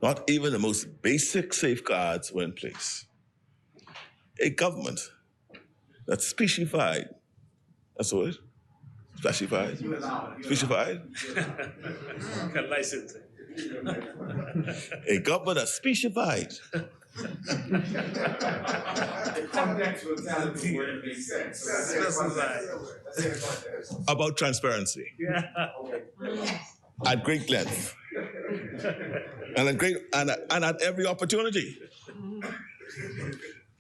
not even the most basic safeguards were in place. A government that's specified, that's the word? Specified? Specified? Licensing. A government that's specified. About transparency. At great length. And at every opportunity.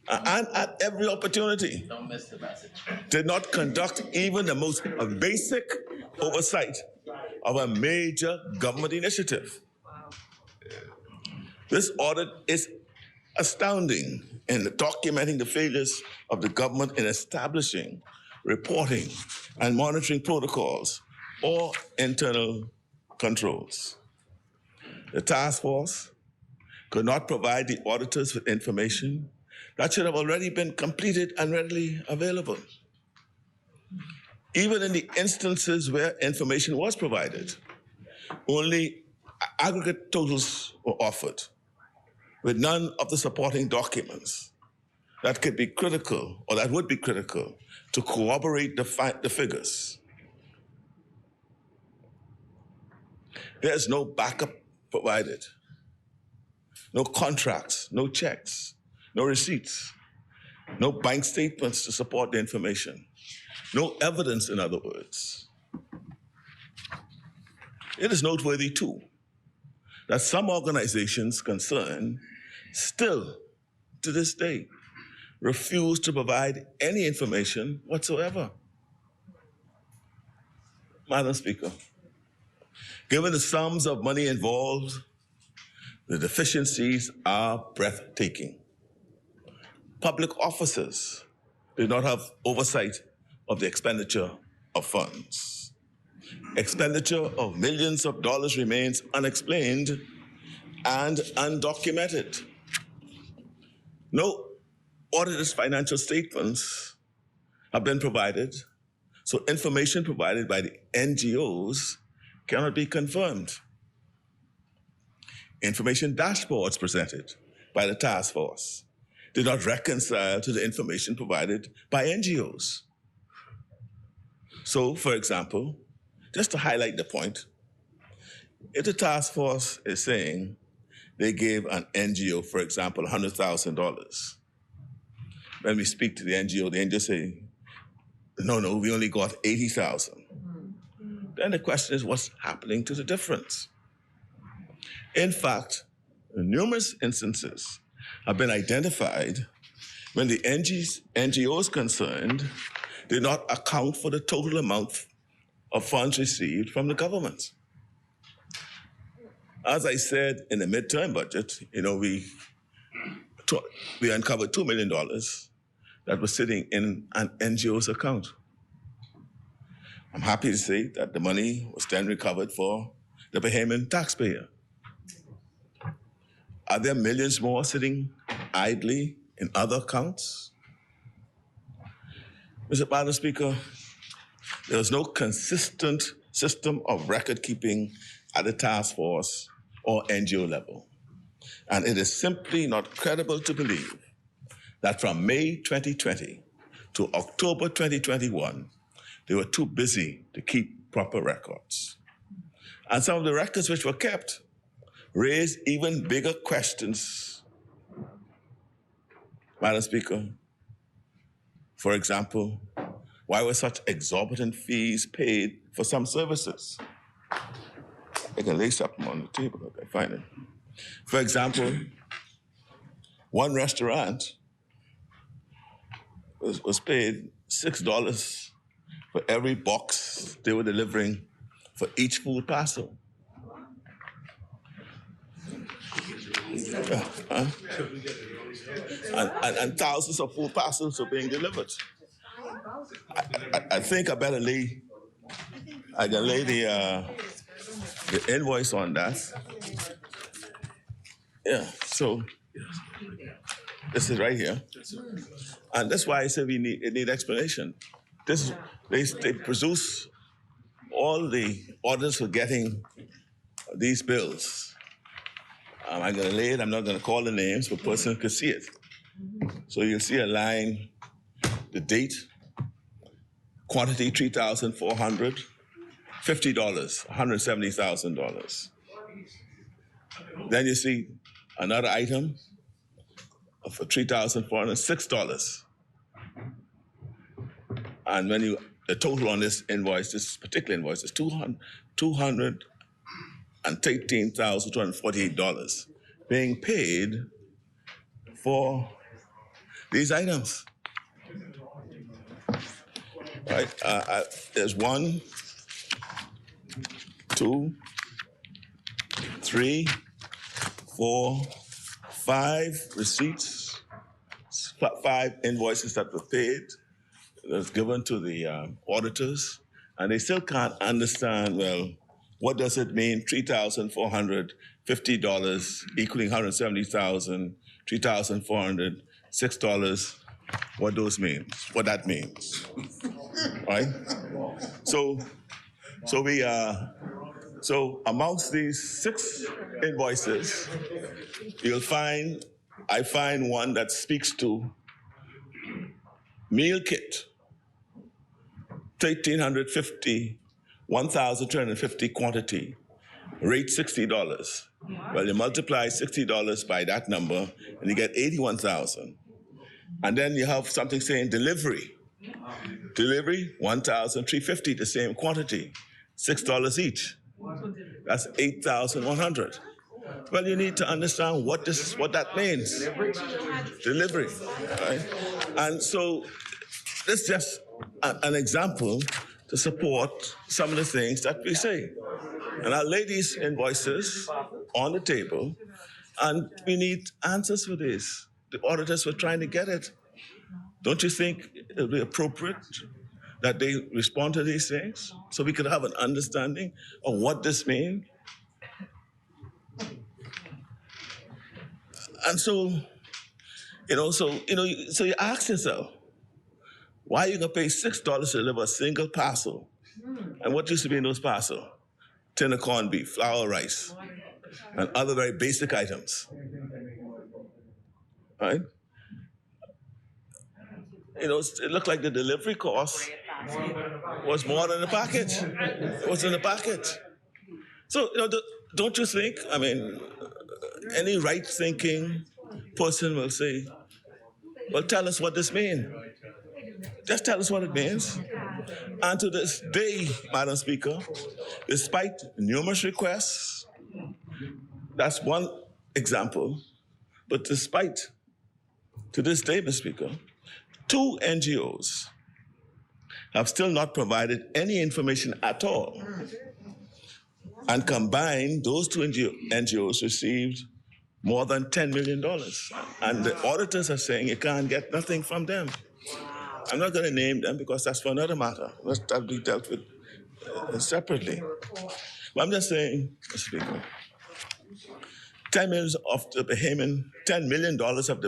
And at every opportunity. Don't miss the message. Did not conduct even the most basic oversight of a major government initiative. This audit is astounding in documenting the failures of the government in establishing, reporting, and monitoring protocols or internal controls. The task force could not provide the auditors with information that should have already been completed and readily available. Even in the instances where information was provided, only aggregate totals were offered, with none of the supporting documents that could be critical, or that would be critical, to corroborate the figures. There's no backup provided, no contracts, no checks, no receipts, no bank statements to support the information, no evidence, in other words. It is noteworthy, too, that some organizations concerned still, to this day, refuse to provide any information whatsoever. Madam Speaker, given the sums of money involved, the deficiencies are breathtaking. Public officers do not have oversight of the expenditure of funds. Expenditure of millions of dollars remains unexplained and undocumented. No audited financial statements have been provided, so information provided by the NGOs cannot be confirmed. Information dashboards presented by the task force did not reconcile to the information provided by NGOs. So, for example, just to highlight the point, if the task force is saying they gave an NGO, for example, $100,000, when we speak to the NGO say, no, we only got 80,000. Then the question is, what's happening to the difference? In fact, numerous instances have been identified when the NGOs concerned did not account for the total amount of funds received from the government. As I said, in the midterm budget, we uncovered $2 million that was sitting in an NGO's account. I'm happy to say that the money was then recovered for the Bahamian taxpayer. Are there millions more sitting idly in other accounts? Mr. Madam Speaker, There was no consistent system of record keeping at the task force or NGO level. And it is simply not credible to believe that from May 2020 to October 2021, they were too busy to keep proper records. And some of the records which were kept raised even bigger questions, Madam Speaker. For example, why were such exorbitant fees paid for some services? I can lay something on the table if I find it. For example, one restaurant was paid $6 for every box they were delivering for each food parcel. And thousands of food parcels are being delivered. I think I better lay the invoice on that. Yeah, so this is right here. And that's why I said it need explanation. They produce all the orders for getting these bills. I'm going to lay it, I'm not going to call the names, but person could see it. So you'll see a line, the date, quantity $3,400, $50, $170,000. Then you see another item for $3,406. And when the total on this invoice, this particular invoice, is $213,248 being paid for these items. Right? There's 1, 2, 3, 4, 5 receipts, 5 invoices that were paid, that's given to the auditors, and they still can't understand, well, what does it mean, $3,450 equaling $170,000, $3,406, what that means, right? So amongst these 6 invoices, I find one that speaks to meal kit, 1,350 quantity, rate $60. Well, you multiply $60 by that number, and you get 81,000. And then you have something saying delivery. Delivery, 1,350, the same quantity, $6 each. That's 8,100. Well, you need to understand what that means. Delivery, right? And so this is just an example to support some of the things that we say. And I'll lay these invoices on the table, and we need answers for this. The auditors were trying to get it. Don't you think it would be appropriate that they respond to these things so we could have an understanding of what this means? And so you ask yourself, why are you going to pay $6 to deliver a single parcel? And what used to be in those parcels? Tin of corned beef, flour, rice, and other very basic items. Right? It looked like the delivery cost was more than the package. It was in the package. So, don't you think, any right-thinking person will say, well, tell us what this means. Just tell us what it means. And to this day, Madam Speaker, despite numerous requests, that's one example, but to this day, Mr. Speaker, 2 NGOs have still not provided any information at all. And combined, those 2 NGOs received more than $10 million. And the auditors are saying you can't get nothing from them. I'm not going to name them because that's for another matter. That'll be dealt with separately. But I'm just saying, Mr. Speaker, $10 million of the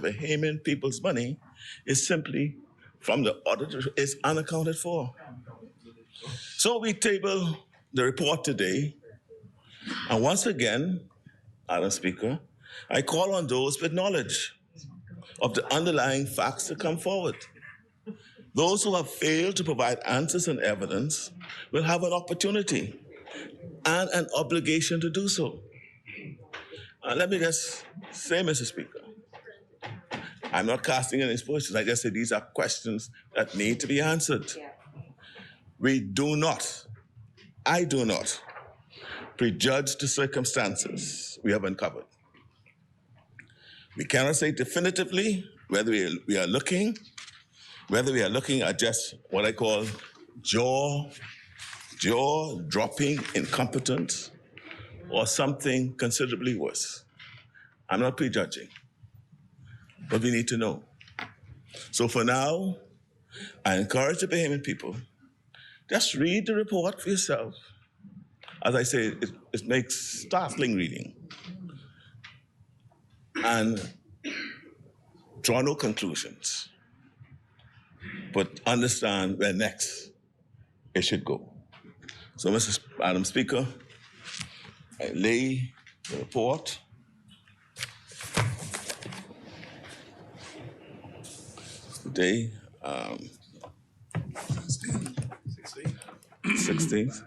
Bahamian people's money is simply from the auditor is unaccounted for. So we table the report today. And once again, Madam Speaker, I call on those with knowledge of the underlying facts to come forward. Those who have failed to provide answers and evidence will have an opportunity and an obligation to do so. Let me just say, Mr. Speaker, I'm not casting any aspersions. I just say these are questions that need to be answered. We do not, I do not, prejudge the circumstances we have uncovered. We cannot say definitively whether we are looking at just what I call jaw-dropping incompetence or something considerably worse. I'm not prejudging, but we need to know. So for now, I encourage the Bahamian people, just read the report for yourself. As I say, it makes startling reading. And draw no conclusions, but understand where next it should go. So, Madam Speaker, I lay the report. Today, 16th.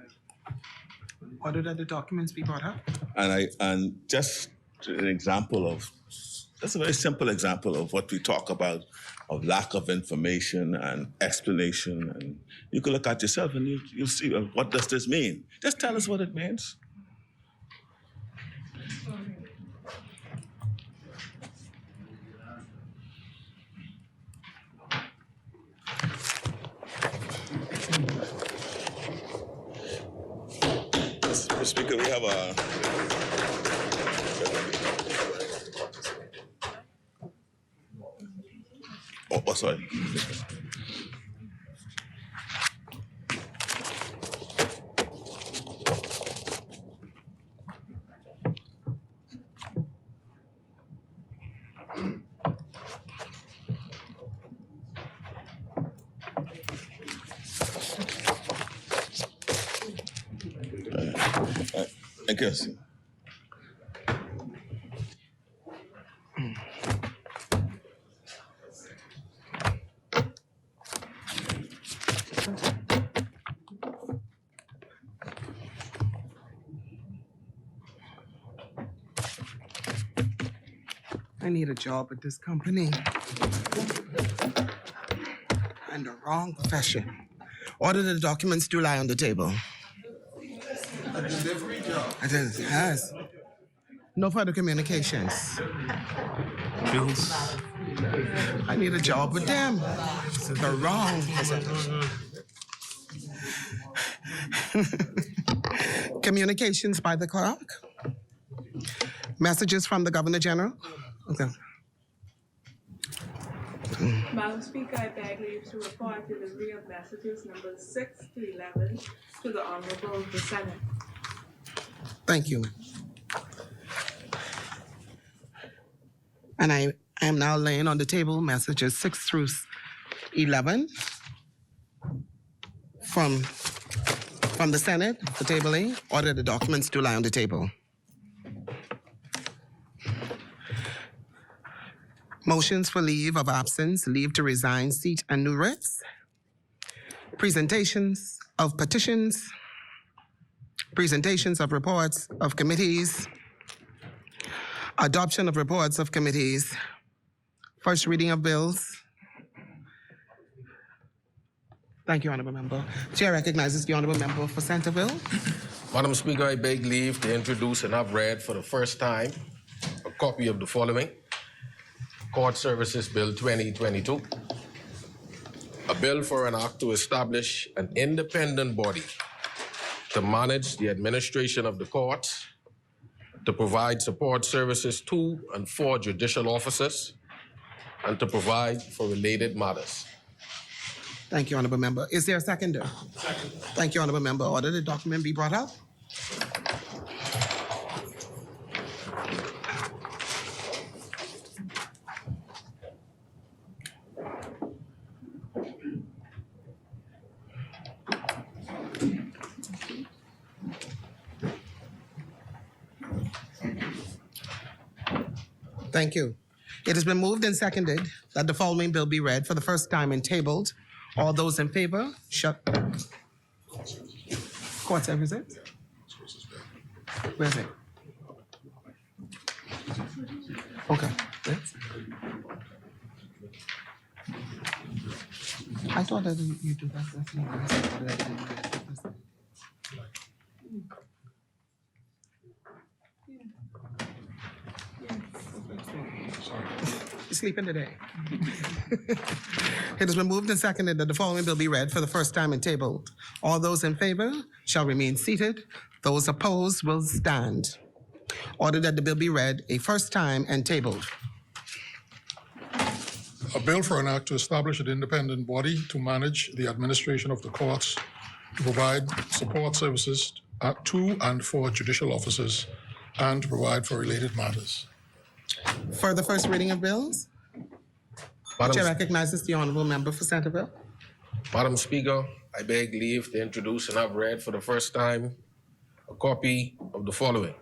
Order that the documents be brought up. And just an example of, that's a very simple example of what we talk about, of lack of information and explanation. And you can look at yourself and you'll see, what does this mean? Just tell us what it means. Mr. Speaker, we have a... Oh, sorry. I guess. I need a job at this company. And the wrong profession. Order the documents to lie on the table. A delivery job. It is, yes. No further communications. Bills. I need a job with them. The wrong profession. Communications by the clerk. Messages from the Governor General. Okay. Madam Speaker, I beg leave to report delivery of messages numbers 6 to 11 to the Honorable the Senate. Thank you. And I am now laying on the table messages 6 through 11 from the Senate for tabling. Order the documents to lie on the table. Motions for leave of absence, leave to resign seat and new writs. Presentations of petitions. Presentations of reports of committees. Adoption of reports of committees. First reading of bills. Thank you, Honourable Member. Chair recognizes the Honourable Member for Centerville. Madam Speaker, I beg leave to introduce and have read for the first time a copy of the following. Court Services Bill 2022, a bill for an act to establish an independent body to manage the administration of the courts, to provide support services to and for judicial officers, and to provide for related matters. Thank you, Honourable Member. Is there a seconder? Second. Thank you, Honourable Member. Order the document be brought up. Thank you. It has been moved and seconded that the following bill be read for the first time and tabled. All those in favor, Court service, is it? Where is it? Okay. Yes. I thought that you do that. That's not nice. You sleeping today? It has been moved and seconded that the following bill be read for the first time and tabled. All those in favor shall remain seated. Those opposed will stand. Order that the bill be read a first time and tabled. A bill for an act to establish an independent body to manage the administration of the courts, to provide support services to and for judicial officers, and to provide for related matters. For the first reading of bills, the chair recognizes the honourable member for Centerville. Madam Speaker, I beg leave to introduce and have read for the first time a copy of the following: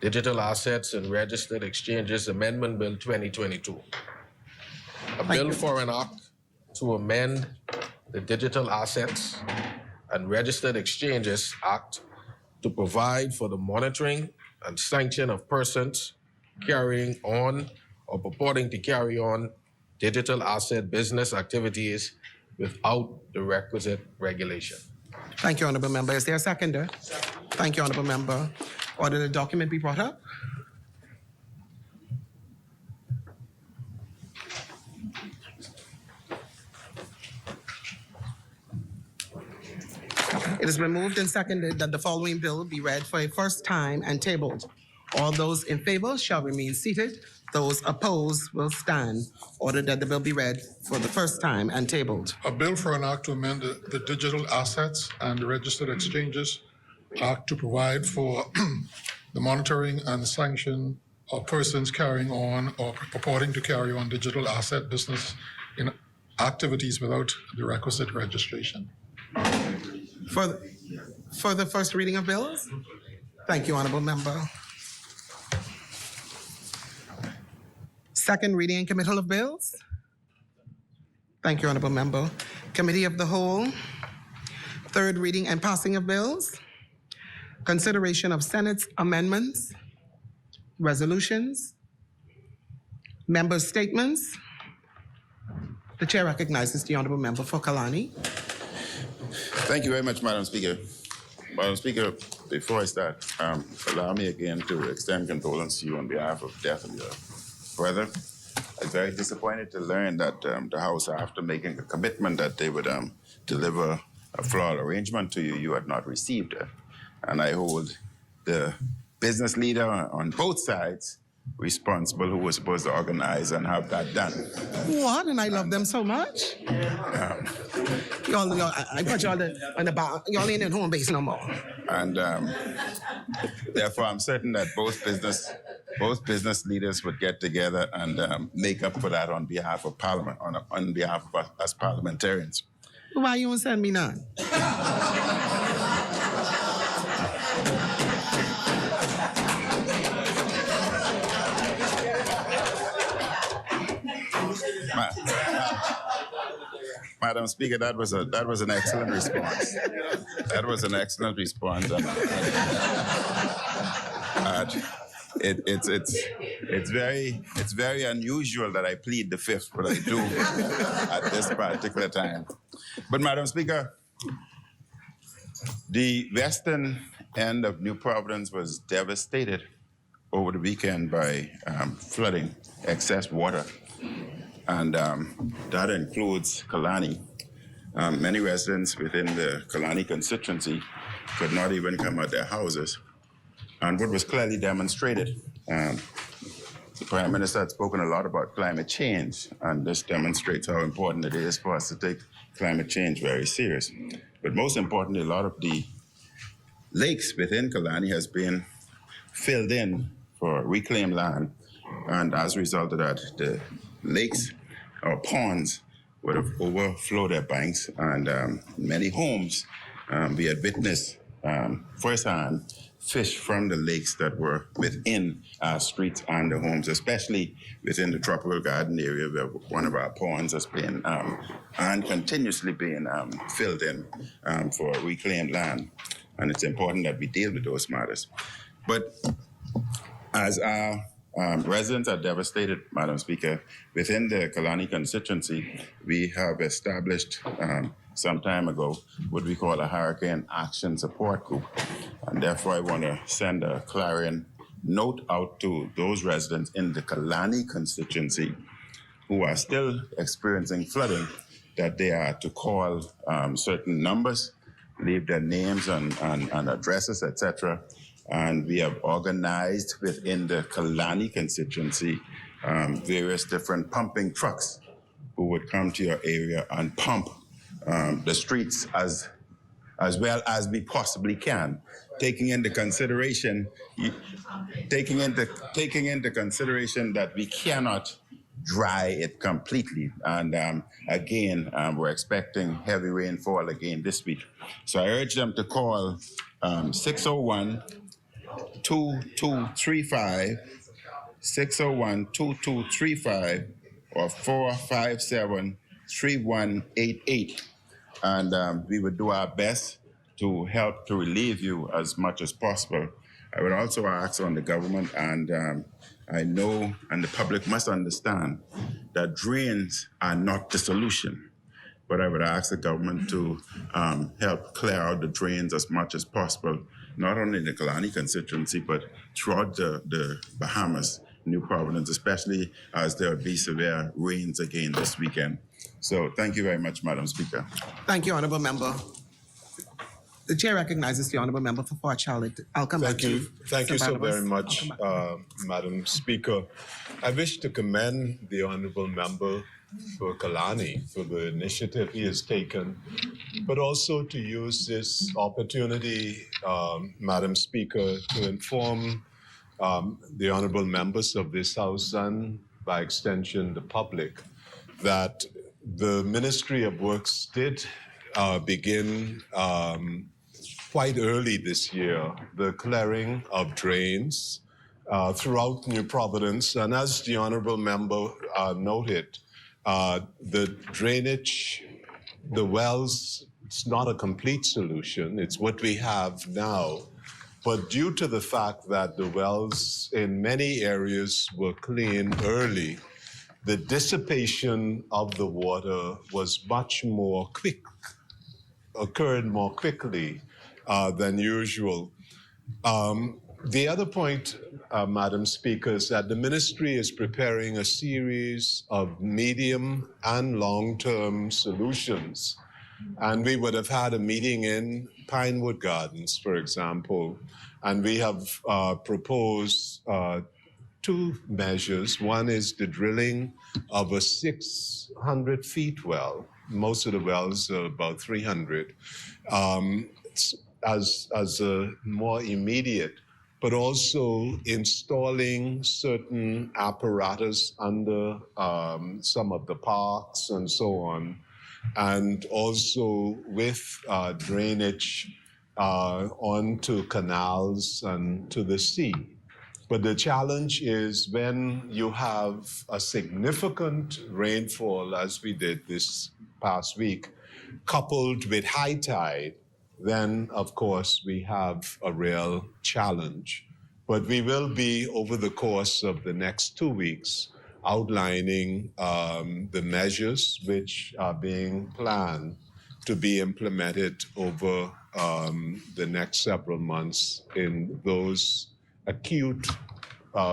Digital Assets and Registered Exchanges Amendment Bill 2022. A bill for an act to amend the Digital Assets and Registered Exchanges Act to provide for the monitoring and sanction of persons carrying on or purporting to carry on digital asset business activities without the requisite regulation. Thank you, honourable member. Is there a seconder? Thank you, honourable member. Order the document be brought up. It has been moved and seconded that the following bill be read for a first time and tabled. All those in favor shall remain seated. Those opposed will stand. Order that the bill be read for the first time and tabled. A bill for an act to amend the Digital Assets and Registered Exchanges Act to provide for the monitoring and sanction of persons carrying on or purporting to carry on digital asset business in activities without the requisite registration. For the first reading of bills? Thank you, honourable member. Second reading and committal of bills? Thank you, honourable member. Committee of the Whole. Third reading and passing of bills. Consideration of Senate's amendments, resolutions, member statements. The chair recognizes the honourable member for Kalani. Thank you very much, Madam Speaker. Madam Speaker, before I start, allow me again to extend condolence to you on behalf of the death of your brother. I'm very disappointed to learn that the House, after making a commitment that they would deliver a floral arrangement to you, you had not received it. And I hold the business leader on both sides responsible who was supposed to organize and have that done. What? And I love them so much. Y'all, I put y'all on the bar. Y'all ain't in home base no more. And therefore, I'm certain that both business leaders would get together and make up for that on behalf of Parliament, on behalf of us as parliamentarians. Why you won't send me none? Madam Speaker, that was an excellent response. That was an excellent response. It's very unusual that I plead the fifth, but I do at this particular time. But Madam Speaker, the western end of New Providence was devastated over the weekend by flooding, excess water. And that includes Kalani. Many residents within the Kalani constituency could not even come out their houses. And what was clearly demonstrated, the Prime Minister had spoken a lot about climate change, and this demonstrates how important it is for us to take climate change very serious. But most importantly, a lot of the lakes within Kalani has been filled in for reclaimed land, and as a result of that, the lakes or ponds would have overflowed their banks, and many homes we had witnessed firsthand fish from the lakes that were within our streets and the homes, especially within the tropical garden area where one of our ponds has been and continuously being filled in for reclaimed land. And it's important that we deal with those matters. But as our residents are devastated, Madam Speaker, within the Kalani constituency, we have established some time ago what we call a Hurricane Action Support Group. And therefore, I want to send a clarion note out to those residents in the Kalani constituency who are still experiencing flooding that they are to call certain numbers, leave their names and addresses, etc. And we have organized within the Kalani constituency various different pumping trucks who would come to your area and pump the streets as well as we possibly can, taking into consideration that we cannot dry it completely. And again, we're expecting heavy rainfall again this week. So I urge them to call 601-2235, 601-2235, or 457-3188. And we would do our best to help to relieve you as much as possible. I would also ask on the government, and I know, and the public must understand, that drains are not the solution. But I would ask the government to help clear out the drains as much as possible, not only in the Kalani constituency, but throughout the Bahamas, New Providence, especially as there will be severe rains again this weekend. So thank you very much, Madam Speaker. Thank you, Honourable Member. The Chair recognizes the Honourable Member for Fort Charlotte. I'll come back to you. Thank you so very much, Madam Speaker. I wish to commend the Honourable Member for Kalani for the initiative he has taken, but also to use this opportunity, Madam Speaker, to inform the honourable members of this House and, by extension, the public, that the Ministry of Works did begin quite early this year the clearing of drains throughout New Providence. And as the honourable member noted, the drainage, the wells, it's not a complete solution. It's what we have now. But due to the fact that the wells in many areas were cleaned early, the dissipation of the water was much more occurred more quickly than usual. The other point, Madam Speaker, is that the ministry is preparing a series of medium and long-term solutions. And we would have had a meeting in Pinewood Gardens, for example, and we have proposed two measures. One is the drilling of a 600 feet well. Most of the wells are about 300, as a more immediate, but also installing certain apparatus under some of the parks and so on, and also with drainage onto canals and to the sea. But the challenge is when you have a significant rainfall, as we did this past week, coupled with high tide, then of course we have a real challenge. But we will be, over the course of the next 2 weeks, outlining the measures which are being planned to be implemented over the next several months in those acute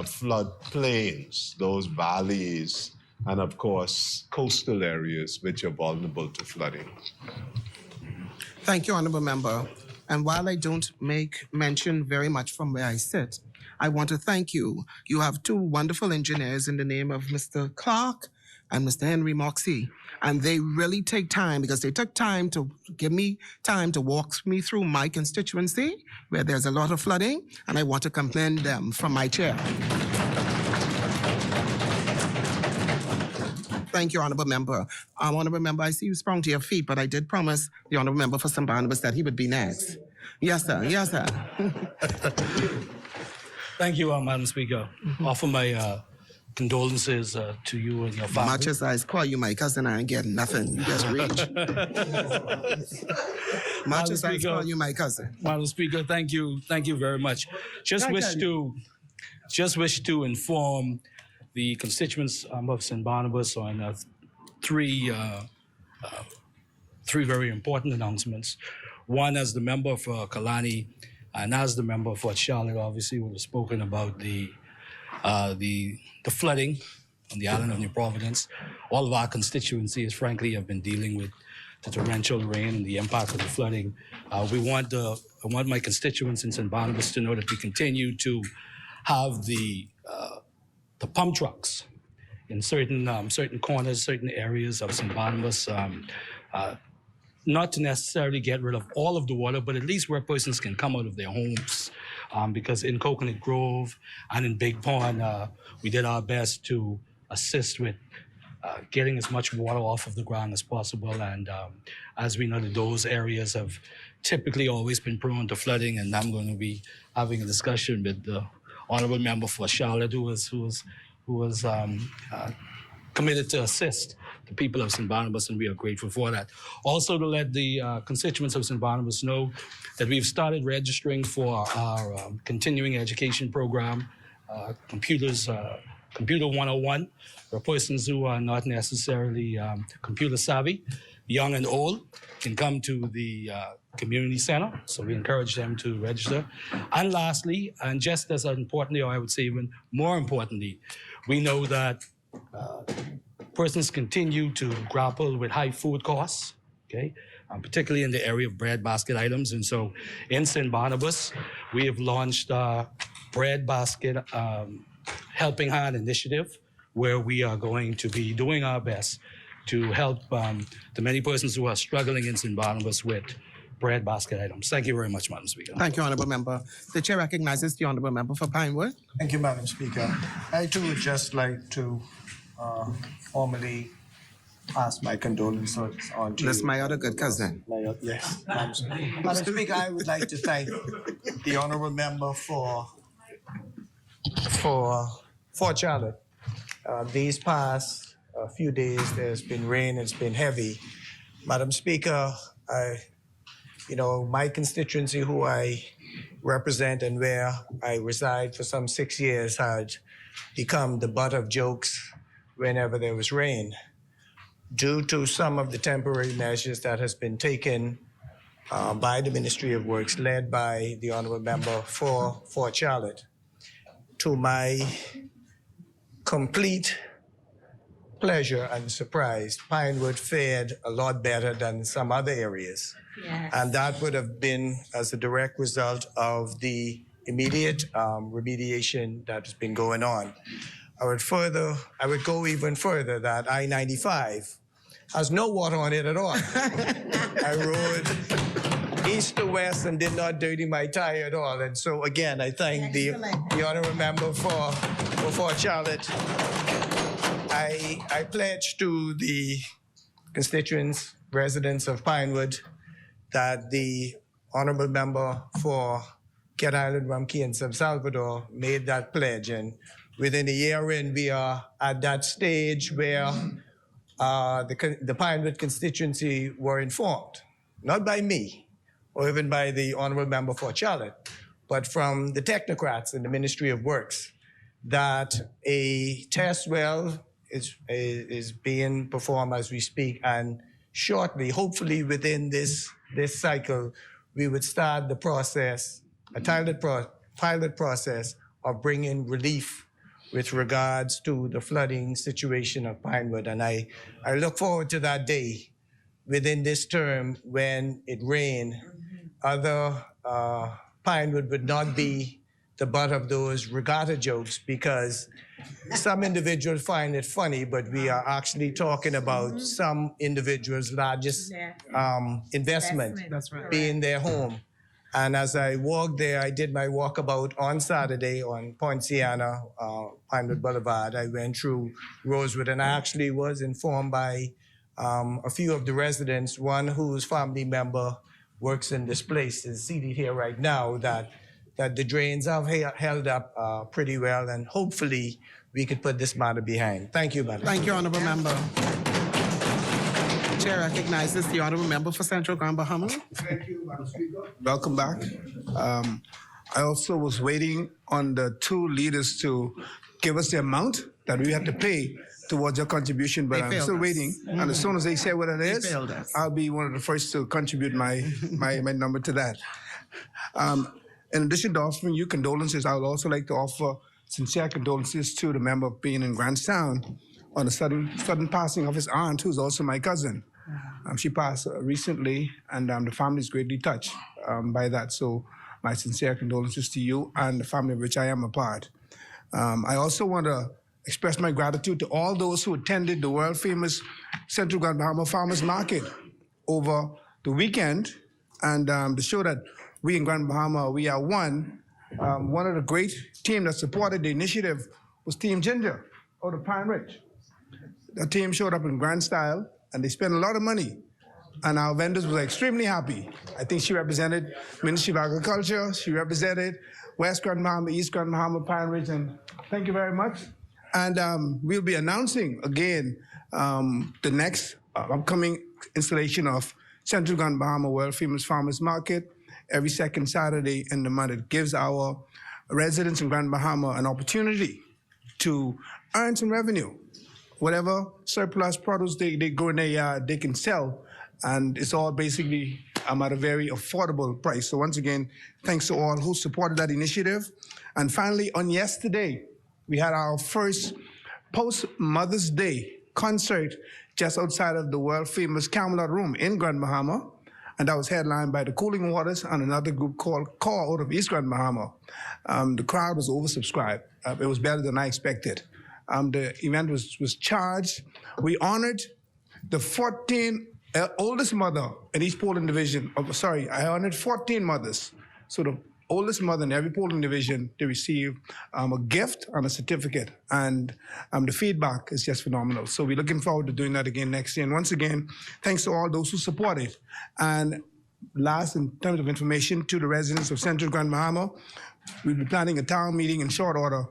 flood plains, those valleys, and of course, coastal areas which are vulnerable to flooding. Thank you, Honourable Member. And while I don't make mention very much from where I sit, I want to thank you. You have two wonderful engineers in the name of Mr. Clark and Mr. Henry Moxie. And they really take time, because they took time to give me time to walk me through my constituency where there's a lot of flooding, and I want to commend them from my chair. Thank you, Honorable Member. Honorable Member, I see you sprung to your feet, but I did promise the Honorable Member for St. Barnabas that he would be next. Yes, sir. Yes, sir. Thank you, Madam Speaker. Offer my condolences to you and your family. Much as I call you my cousin, I ain't getting nothing. You just reach. Much as I call you my cousin. Madam Speaker, thank you very much. Just wish to inform the constituents of St. Barnabas on three very important announcements. One, as the member for Kalani, and as the member for Charlotte, obviously, we've spoken about the flooding on the island of New Providence. All of our constituencies, frankly, have been dealing with the torrential rain and the impact of the flooding. I want my constituents in St. Barnabas to know that we continue to have the pump trucks in certain corners, certain areas of St. Barnabas, not to necessarily get rid of all of the water, but at least where persons can come out of their homes. Because in Coconut Grove and in Big Pond, we did our best to assist with getting as much water off of the ground as possible. And as we know, that those areas have typically always been prone to flooding, and I'm going to be having a discussion with the honorable member for Charlotte, who was committed to assist the people of St. Barnabas, and we are grateful for that. Also, to let the constituents of St. Barnabas know that we've started registering for our continuing education program, Computer 101, for persons who are not necessarily computer savvy, young and old, can come to the community center. So we encourage them to register. And lastly, and just as importantly, or I would say even more importantly, we know that persons continue to grapple with high food costs, okay? Particularly in the area of bread basket items. And so in St. Barnabas, we have launched a bread basket helping hand initiative, where we are going to be doing our best to help the many persons who are struggling in St. Barnabas with bread basket items. Thank you very much, Madam Speaker. Thank you, Honorable Member. The Chair recognizes the Honorable Member for Pinewood. Thank you, Madam Speaker. I too would just like to formally pass my condolences on to This you. is my other good cousin. Yes, Madam Speaker. Madam Speaker, I would like to thank the Honorable Member for Charlotte. These past few days, there's been rain, it's been heavy. Madam Speaker, my constituency, who I represent and where I reside for some 6 years, had become the butt of jokes whenever there was rain, due to some of the temporary measures that has been taken by the Ministry of Works, led by the Honorable Member for Fort Charlotte. To my complete pleasure and surprise, Pinewood fared a lot better than some other areas. Yes. And that would have been as a direct result of the immediate remediation that has been going on. I would go even further, that I-95 has no water on it at all. I rode east to west and did not dirty my tire at all. And so again, I thank the honorable member for Fort Charlotte. I pledge to the constituents, residents of Pinewood, that the honorable member for Cat Island, Rumkey, and San Salvador made that pledge. And within a year in, we are at that stage where the Pinewood constituency were informed, not by me or even by the honorable member for Charlotte, but from the technocrats in the Ministry of Works, that a test well is being performed as we speak, and shortly, hopefully within this cycle, we would start the process, a pilot process of bringing relief with regards to the flooding situation of Pinewood. And I look forward to that day within this term when it rained. Other Pinewood would not be the butt of those regatta jokes, because some individuals find it funny, but we are actually talking about some individuals' largest investment being their home. And as I walked there, I did my walkabout on Saturday on Poinciana, Pinewood Boulevard. I went through Rosewood, and I actually was informed by a few of the residents, one whose family member works in this place, is seated here right now, that the drains have held up pretty well, and hopefully we could put this matter behind. Thank you, Madam. Thank you, Honorable Member. Chair recognizes the Honorable Member for Central Grand Bahama. Thank you, Madam Speaker. Welcome back. I also was waiting on the two leaders to give us the amount that we have to pay towards your contribution, but I'm still waiting. And as soon as they say what it is, I'll be one of the first to contribute my number to that. In addition to offering you condolences, I would also like to offer sincere condolences to the member being in Grantstown on the sudden passing of his aunt, who's also my cousin. She passed recently, and the family is greatly touched by that. So my sincere condolences to you and the family of which I am a part. I also want to express my gratitude to all those who attended the world-famous Central Grand Bahama Farmers Market over the weekend, and to show that we in Grand Bahama, we are one. One of the great teams that supported the initiative was Team Ginger out of Pine Ridge. The team showed up in grand style, and they spent a lot of money, and our vendors were extremely happy. I think she represented Ministry of Agriculture, she represented West Grand Bahama, East Grand Bahama, Pine Ridge, and thank you very much. And we'll be announcing again the next upcoming installation of Central Grand Bahama World Famous Farmers Market every second Saturday in the month. It gives our residents in Grand Bahama an opportunity to earn some revenue. Whatever surplus produce they grow in their yard, they can sell, and it's all basically at a very affordable price. So once again, thanks to all who supported that initiative. And finally, on yesterday, we had our first post-Mother's Day concert just outside of the world-famous Camelot Room in Grand Bahama, and that was headlined by the Cooling Waters and another group called Core out of East Grand Bahama. The crowd was oversubscribed. It was better than I expected. The event was charged. We honored the 14 oldest mother in each polling division. I honored 14 mothers. So the oldest mother in every polling division, they received a gift and a certificate. And the feedback is just phenomenal. So we're looking forward to doing that again next year. And once again, thanks to all those who supported. And last, in terms of information to the residents of Central Grand Bahama, we'll be planning a town meeting in short order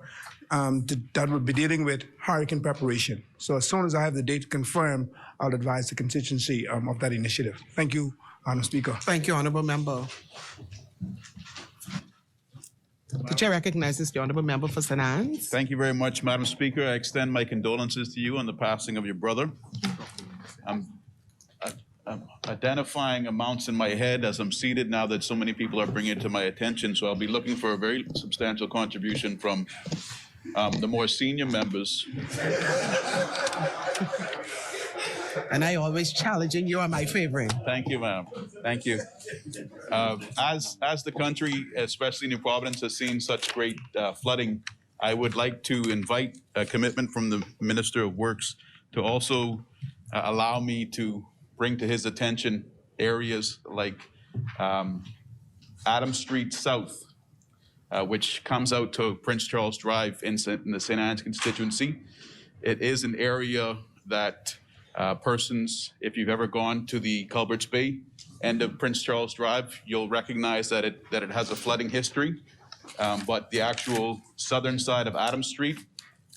that will be dealing with hurricane preparation. So as soon as I have the date confirmed, I'll advise the constituency of that initiative. Thank you, Madam Speaker. Thank you, Honorable Member. The chair recognizes the Honorable Member for St. Anne's. Thank you very much, Madam Speaker. I extend my condolences to you on the passing of your brother. I'm identifying amounts in my head as I'm seated now that so many people are bringing it to my attention. So I'll be looking for a very substantial contribution from the more senior members. And I always challenging you are my favorite. Thank you, ma'am. Thank you. As the country, especially New Providence, has seen such great flooding, I would like to invite a commitment from the Minister of Works to also allow me to bring to his attention areas like Adams Street South, which comes out to Prince Charles Drive in the St. Anne's constituency. It is an area that persons, if you've ever gone to the Culbert's Bay end of Prince Charles Drive, you'll recognize that it has a flooding history. But the actual southern side of Adams Street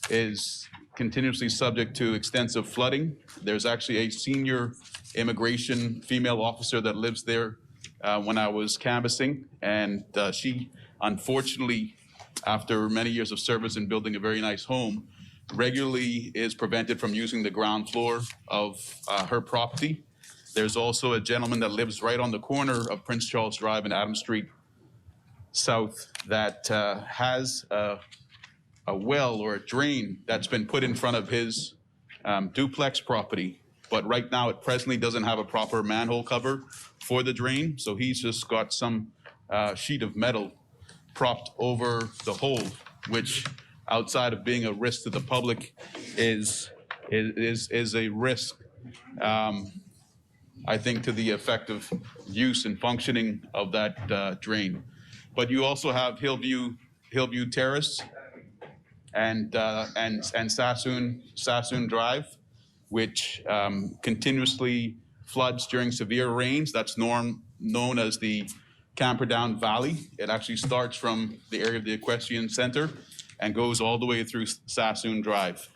is continuously subject to extensive flooding. There's actually a senior immigration female officer that lives there when I was canvassing, and she, unfortunately, after many years of service in building a very nice home, regularly is prevented from using the ground floor of her property. There's also a gentleman that lives right on the corner of Prince Charles Drive and Adams Street South that has a well or a drain that's been put in front of his duplex property. But right now it presently doesn't have a proper manhole cover for the drain. So he's just got some sheet of metal propped over the hole, which outside of being a risk to the public is a risk I think, to the effective use and functioning of that drain. But you also have Hillview Terrace and Sassoon Drive, which continuously floods during severe rains. That's known as the Camperdown Valley. It actually starts from the area of the Equestrian Center and goes all the way through Sassoon Drive.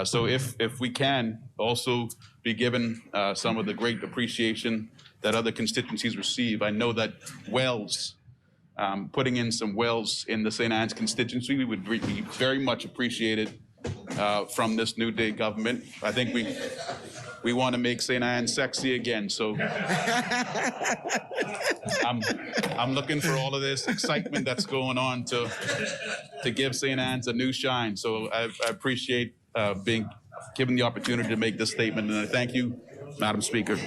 So if we can also be given some of the great appreciation that other constituencies receive. I know that wells, putting in some wells in the St. Anne's constituency, we would be very much appreciated from this New Day government. I think we want to make St. Anne sexy again. So I'm looking for all of this excitement that's going on to give St. Anne's a new shine. So I appreciate being given the opportunity to make this statement, and I thank you, Madam Speaker.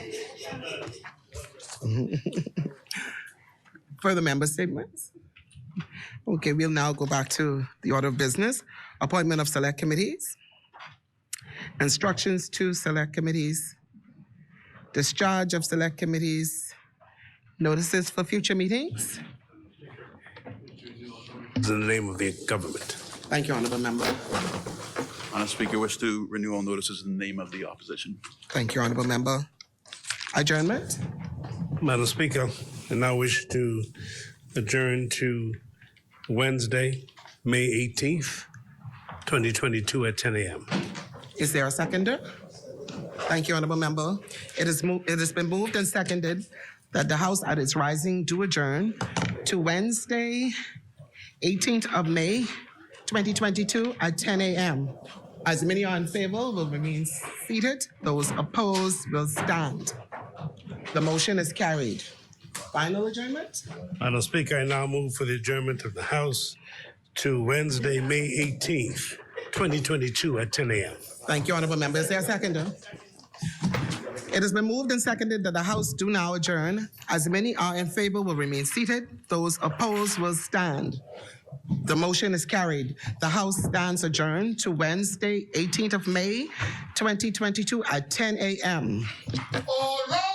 Further member statements? Okay, we'll now go back to the order of business. Appointment of select committees. Instructions to select committees. Discharge of select committees. Notices for future meetings. In the name of the government. Thank you, Honorable Member. Madam Speaker, I wish to renew all notices in the name of the opposition. Thank you, Honorable Member. Adjournment. Madam Speaker, I now wish to adjourn to Wednesday, May 18th, 2022 at 10 a.m. Is there a seconder? Thank you, Honorable Member. It has been moved and seconded that the House at its rising do adjourn to Wednesday, 18th of May, 2022 at 10 a.m. As many are in favor will remain seated. Those opposed will stand. The motion is carried. Final adjournment? Madam Speaker, I now move for the adjournment of the House to Wednesday, May 18th, 2022 at 10 a.m. Thank you, Honorable Member. Is there a seconder? It has been moved and seconded that the House do now adjourn. As many are in favor will remain seated. Those opposed will stand. The motion is carried. The House stands adjourned to Wednesday, 18th of May, 2022 at 10 a.m. All right.